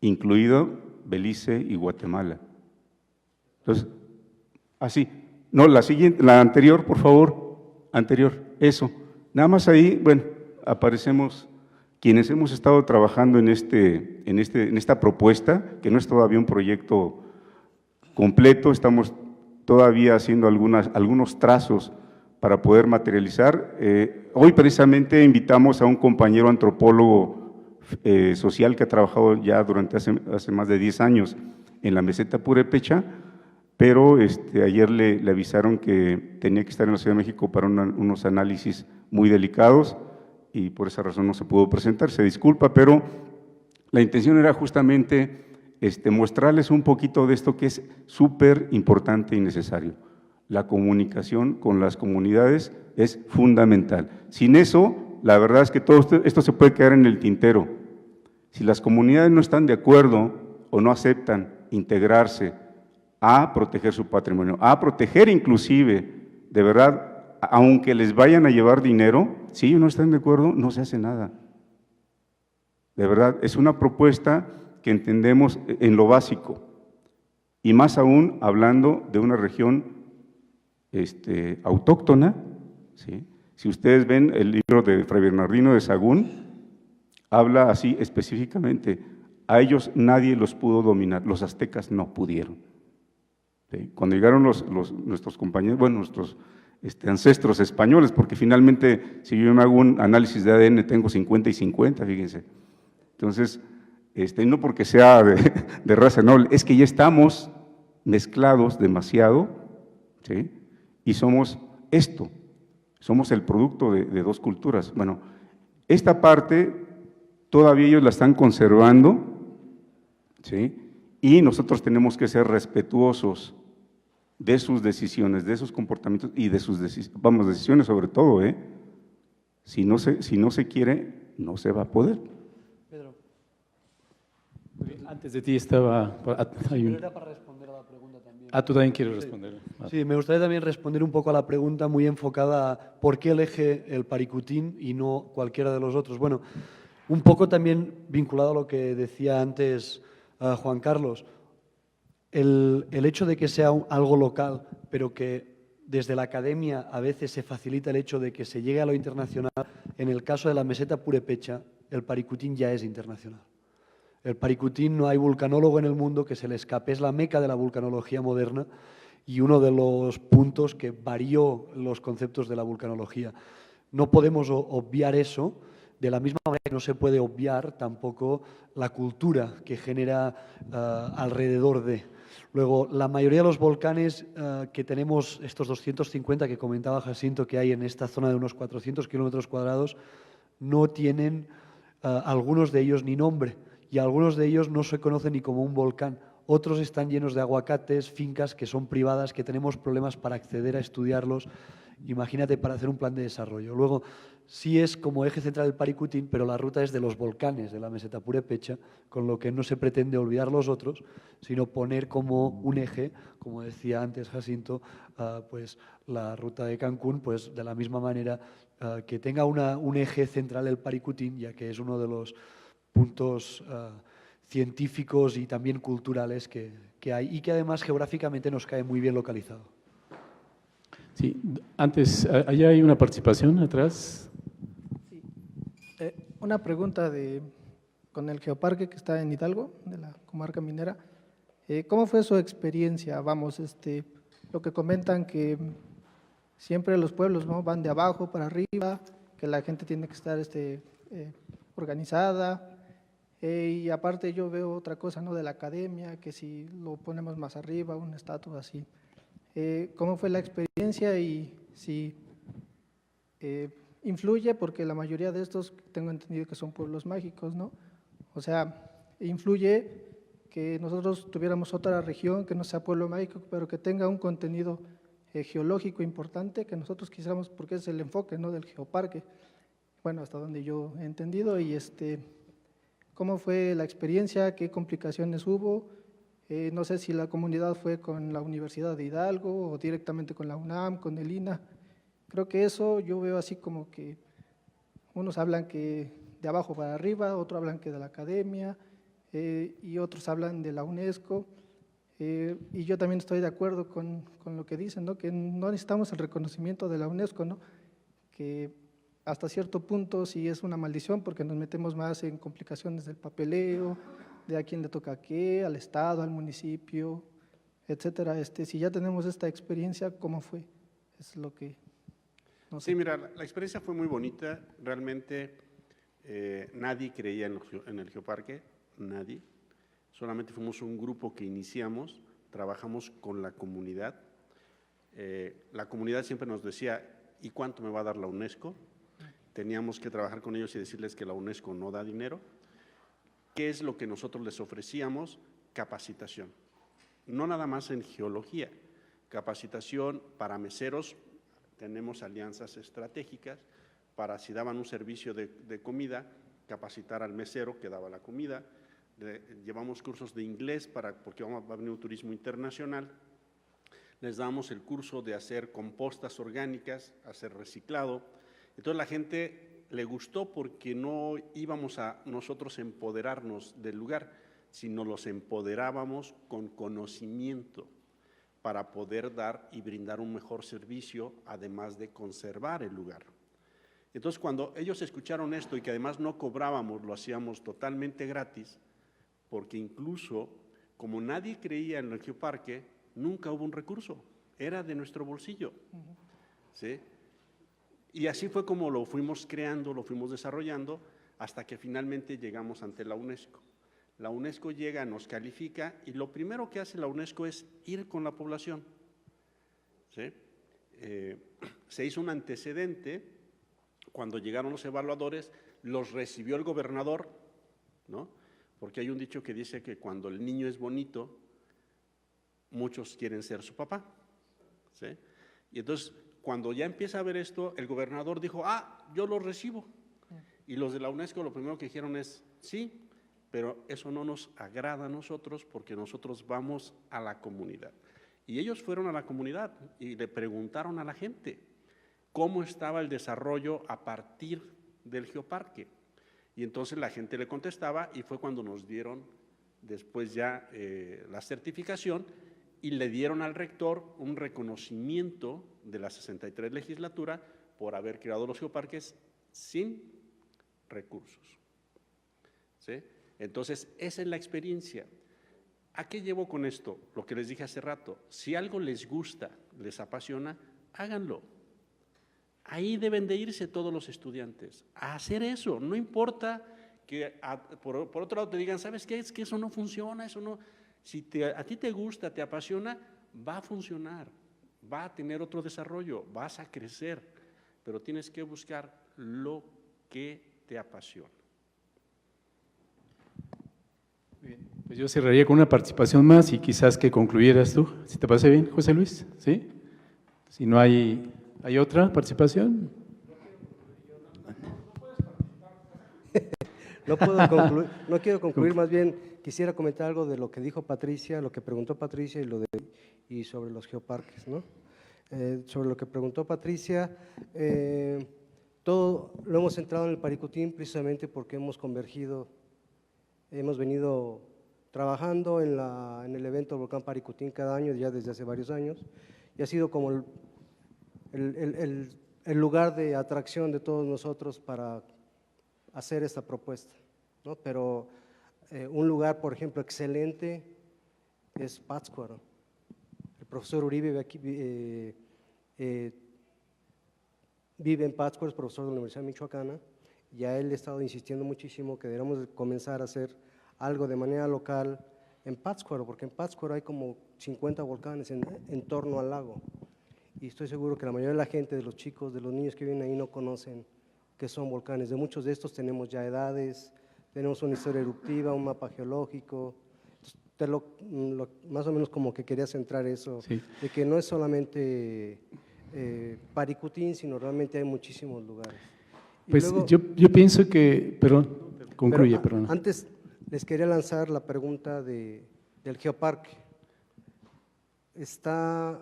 incluido Belice y Guatemala. Entonces, así. No, la siguiente, la anterior, por favor, anterior, eso. Nada más ahí, bueno, aparecemos quienes hemos estado trabajando en esta propuesta, que no es todavía un proyecto completo, estamos todavía haciendo algunos trazos para poder materializar. Hoy precisamente invitamos a un compañero antropólogo social que ha trabajado ya durante hace más de 10 años en la meseta purépecha, pero ayer le avisaron que tenía que estar en la Ciudad de México para unos análisis muy delicados y por esa razón no se pudo presentar, se disculpa, pero la intención era justamente mostrarles un poquito de esto que es súper importante y necesario. La comunicación con las comunidades es fundamental. Sin eso, la verdad es que todo esto se puede quedar en el tintero. Si las comunidades no están de acuerdo o no aceptan integrarse a proteger su patrimonio, a proteger inclusive, de verdad, aunque les vayan a llevar dinero, si ellos no están de acuerdo, no se hace nada. De verdad, es una propuesta que entendemos en lo básico, y más aún hablando de una región autóctona, ¿sí? Si ustedes ven el libro de Fray Bernardino de Sahagún, habla así específicamente, a ellos nadie los pudo dominar, los aztecas no pudieron. ¿Sí? Cuando llegaron nuestros compañeros, bueno, nuestros ancestros españoles, porque finalmente, si yo me hago un análisis de ADN, tengo 50 y 50, fíjense. Entonces, no porque sea de raza noble, es que ya estamos mezclados demasiado, ¿sí? Y somos somos el producto de dos culturas. Bueno, esta parte todavía ellos la están conservando, ¿sí? Y nosotros tenemos que ser respetuosos de sus decisiones, de sus comportamientos y de sus decisiones sobre todo, ¿eh? Si no se quiere, no se va a poder.
Pedro.
Antes de ti estaba…
Era para responder a la pregunta también.
Tú también quieres responder.
Sí, me gustaría también responder un poco a la pregunta muy enfocada a por qué elige el Paricutín y no cualquiera de los otros. Bueno, un poco también vinculado a lo que decía antes Juan Carlos, el hecho de que sea algo local, pero que desde la academia a veces se facilita el hecho de que se llegue a lo internacional, en el caso de la meseta purépecha, el Paricutín ya es internacional. El Paricutín, no hay vulcanólogo en el mundo que se le escape, es la meca de la vulcanología moderna y uno de los puntos que varió los conceptos de la vulcanología. No podemos obviar eso, de la misma manera que no se puede obviar tampoco la cultura que genera alrededor de. Luego, la mayoría de los volcanes que tenemos, estos 250 que comentaba Jacinto que hay en esta zona de unos 400 kilómetros cuadrados, no tienen algunos de ellos ni nombre y algunos de ellos no se conocen ni como un volcán. Otros están llenos de aguacates, fincas que son privadas, que tenemos problemas para acceder a estudiarlos. Imagínate para hacer un plan de desarrollo. Luego, sí es como eje central el Paricutín, pero la ruta es de los volcanes de la meseta purépecha, con lo que no se pretende olvidar los otros, sino poner como un eje, como decía antes Jacinto, pues la ruta de Cancún, pues de la misma manera que tenga un eje central el Paricutín, ya que es uno de los puntos científicos y también culturales que hay y que además geográficamente nos cae muy bien localizado.
Sí, antes, allá hay una participación atrás.
Sí. Una pregunta con el geoparque que está en Hidalgo, de la comarca minera. ¿Cómo fue su experiencia? Vamos, lo que comentan que siempre los pueblos, ¿no?, van de abajo para arriba, que la gente tiene que estar organizada. Y aparte yo veo otra cosa, ¿no?, de la academia, que si lo ponemos más arriba, una estatua así. ¿Cómo fue la experiencia y si influye? Porque la mayoría de estos tengo entendido que son pueblos mágicos, ¿no? O sea, influye que nosotros tuviéramos otra región que no sea pueblo mágico, pero que tenga un contenido geológico importante que nosotros quisiéramos, porque es el enfoque, ¿no?, del geoparque. Bueno, hasta donde yo he entendido. Y ¿cómo fue la experiencia? ¿Qué complicaciones hubo? No sé si la comunidad fue con la Universidad de Hidalgo o directamente con la UNAM, con el INA. Creo que eso yo veo así como que unos hablan que de abajo para arriba, otros hablan que de la academia y otros hablan de la UNESCO. Y yo también estoy de acuerdo con lo que dicen, ¿no? Que no necesitamos el reconocimiento de la UNESCO, ¿no? Que hasta cierto punto sí es una maldición porque nos metemos más en complicaciones del papeleo, de a quién le toca qué, al Estado, al municipio, etcétera. Si ya tenemos esta experiencia, ¿cómo fue? Es lo que… no sé.
Sí, mira, la experiencia fue muy bonita. Realmente nadie creía en el geoparque, nadie. Solamente fuimos un grupo que iniciamos, trabajamos con la comunidad. La comunidad siempre nos decía, ¿y cuánto me va a dar la UNESCO? Teníamos que trabajar con ellos y decirles que la UNESCO no da dinero. ¿Qué es lo que nosotros les ofrecíamos? Capacitación. No nada más en geología, capacitación para meseros, tenemos alianzas estratégicas para si daban un servicio de comida, capacitar al mesero que daba la comida. Llevamos cursos de inglés porque va a venir un turismo internacional. Les damos el curso de hacer compostas orgánicas, hacer reciclado. Entonces la gente le gustó porque no íbamos a nosotros empoderarnos del lugar, sino los empoderábamos con conocimiento para poder dar y brindar un mejor servicio, además de conservar el lugar. Entonces, cuando ellos escucharon esto y que además no cobrábamos, lo hacíamos totalmente gratis, porque incluso, como nadie creía en el geoparque, nunca hubo un recurso, era de nuestro bolsillo, ¿sí? Y así fue como lo fuimos creando, lo fuimos desarrollando, hasta que finalmente llegamos ante la UNESCO. La UNESCO llega, nos califica, y lo primero que hace la UNESCO es ir con la población, ¿sí? Se hizo un antecedente, cuando llegaron los evaluadores, los recibió el gobernador, ¿no? Porque hay un dicho que dice que cuando el niño es bonito, muchos quieren ser su papá, ¿sí? Y entonces, cuando ya empieza a ver esto, el gobernador dijo, yo lo recibo. Y los de la UNESCO lo primero que dijeron es, sí, pero eso no nos agrada a nosotros porque nosotros vamos a la comunidad. Y ellos fueron a la comunidad y le preguntaron a la gente cómo estaba el desarrollo a partir del geoparque. Y entonces la gente le contestaba y fue cuando nos dieron después ya la certificación y le dieron al rector un reconocimiento de la 63 legislatura por haber creado los geoparques sin recursos, ¿sí? Entonces, esa es la experiencia. ¿A qué llevo con esto? Lo que les dije hace rato, si algo les gusta, les apasiona, háganlo. Ahí deben de irse todos los estudiantes, a hacer eso, no importa que por otro lado te digan, ¿sabes qué? Es que eso no funciona, eso no… Si a ti te gusta, te apasiona, va a funcionar, va a tener otro desarrollo, vas a crecer, pero tienes que buscar lo que te apasiona.
Bien, pues yo cerraría con una participación más y quizás que concluyeras tú, si te parece bien, José Luis, ¿sí? Si no hay otra participación.
No quiero concluir, más bien quisiera comentar algo de lo que dijo Patricia, lo que preguntó Patricia y sobre los geoparques, ¿no? Sobre lo que preguntó Patricia, todo lo hemos centrado en el Paricutín precisamente porque hemos convergido, hemos venido trabajando en el evento Volcán Paricutín cada año, ya desde hace varios años, y ha sido como el lugar de atracción de todos nosotros para hacer esta propuesta, ¿no? Pero un lugar, por ejemplo, excelente es Pátzcuaro. El profesor Uribe vive en Pátzcuaro, es profesor de la Universidad Michoacana, y a él he estado insistiendo muchísimo que deberíamos comenzar a hacer algo de manera local en Pátzcuaro, porque en Pátzcuaro hay como 50 volcanes en torno al lago, y estoy seguro que la mayoría de la gente, de los chicos, de los niños que viven ahí no conocen qué son volcanes. De muchos de estos tenemos ya edades, tenemos una historia eruptiva, un mapa geológico. Más o menos como que quería centrar eso, sí, de que no es solamente Paricutín, sino realmente hay muchísimos lugares.
Pues luego, yo pienso que, perdón, concluye, perdón.
Antes les quería lanzar la pregunta de del geoparque. ¿Está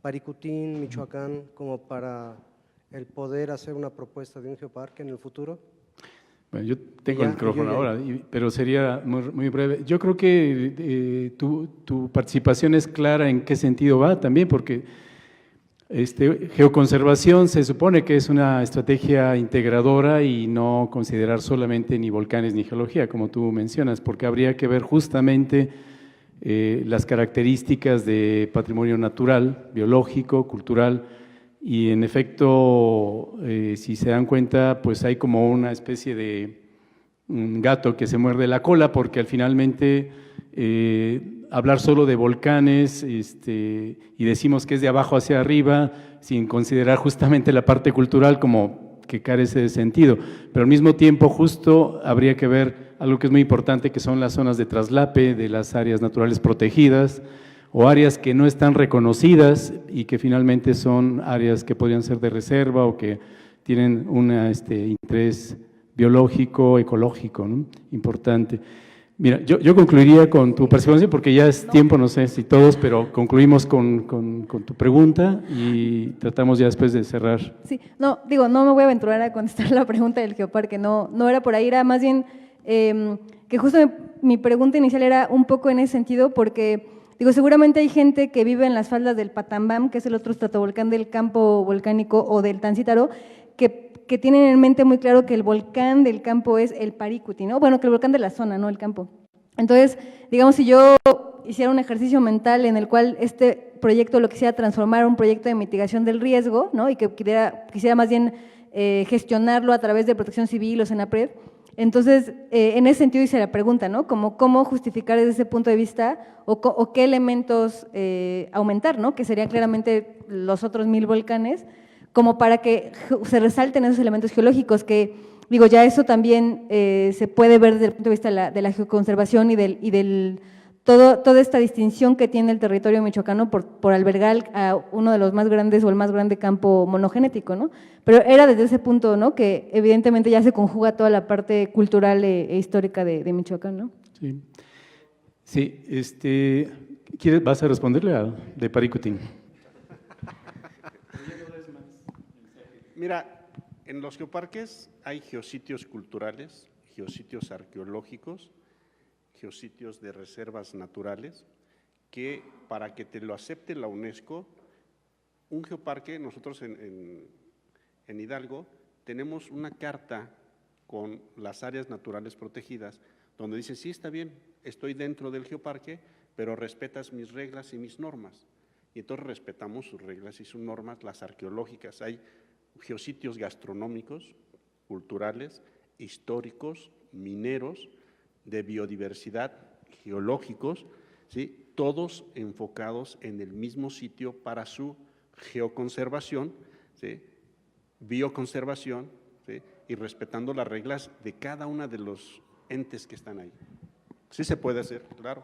Paricutín, Michoacán, como para el poder hacer una propuesta de un geoparque en el futuro?
Bueno, yo tengo el micrófono ahora, pero sería muy breve. Yo creo que tu participación es clara en qué sentido va también, porque geoconservación se supone que es una estrategia integradora y no considerar solamente ni volcanes ni geología, como tú mencionas, porque habría que ver justamente las características de patrimonio natural, biológico, cultural, y en efecto, si se dan cuenta, pues hay como una especie de un gato que se muerde la cola, porque finalmente hablar solo de volcanes y decimos que es de abajo hacia arriba, sin considerar justamente la parte cultural como que carece de sentido. Pero al mismo tiempo justo habría que ver algo que es muy importante, que son las zonas de traslape de las áreas naturales protegidas, o áreas que no están reconocidas y que finalmente son áreas que podrían ser de reserva o que tienen un interés biológico, ecológico, ¿no? Importante. Mira, yo concluiría con tu participación porque ya es tiempo, no sé si todos, pero concluimos con tu pregunta y tratamos ya después de cerrar.
Sí, no me voy a aventurar a contestar la pregunta del geoparque, no era por ahí, era más bien que justo mi pregunta inicial era un poco en ese sentido porque… seguramente hay gente que vive en las faldas del Patambam, que es el otro estratovolcán del campo volcánico, o del Tancítaro, que tienen en mente muy claro que el volcán del campo es el Paricutín, ¿no? Bueno, que el volcán de la zona, no el campo. Entonces, digamos, si yo hiciera un ejercicio mental en el cual este proyecto lo quisiera transformar en un proyecto de mitigación del riesgo, ¿no? Y que quisiera más bien gestionarlo a través de Protección Civil o Senapred, entonces, en ese sentido hice la pregunta, ¿no? Como cómo justificar desde ese punto de vista o qué elementos aumentar, ¿no? Que serían claramente los otros 1000 volcanes, como para que se resalten esos elementos geológicos que, ya eso también se puede ver desde el punto de vista de la geoconservación y del toda esta distinción que tiene el territorio michoacano por albergar a uno de los más grandes o el más grande campo monogenético, ¿no? Pero era desde ese punto, ¿no? Que evidentemente ya se conjuga toda la parte cultural e histórica de Michoacán, ¿no?
Sí, ¿vas a responderle de Paricutín?
Mira, en los geoparques hay geositios culturales, geositios arqueológicos, geositios de reservas naturales, que para que te lo acepte la UNESCO, un geoparque, nosotros en Hidalgo tenemos una carta con las áreas naturales protegidas, donde dice, sí, está bien, estoy dentro del geoparque, pero respetas mis reglas y mis normas. Y entonces respetamos sus reglas y sus normas, las arqueológicas. Hay geositios gastronómicos, culturales, históricos, mineros, de biodiversidad, geológicos, ¿sí? Todos enfocados en el mismo sitio para su geoconservación, ¿sí? Bioconservación, ¿sí? Y respetando las reglas de cada uno de los entes que están ahí. Sí se puede hacer, claro.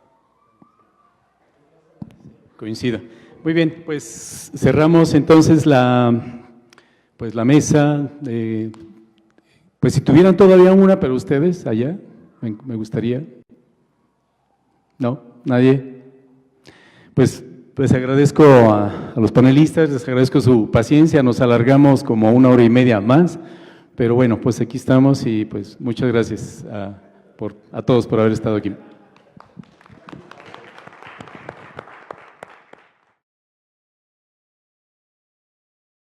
Coincido. Muy bien, pues cerramos entonces la mesa. Pues si tuvieran todavía una, pero ustedes allá, me gustaría. ¿No? ¿Nadie? Pues agradezco a los panelistas, les agradezco su paciencia, nos alargamos como 1 hora y media más, pero bueno, pues aquí estamos y pues muchas gracias a todos por haber estado aquí.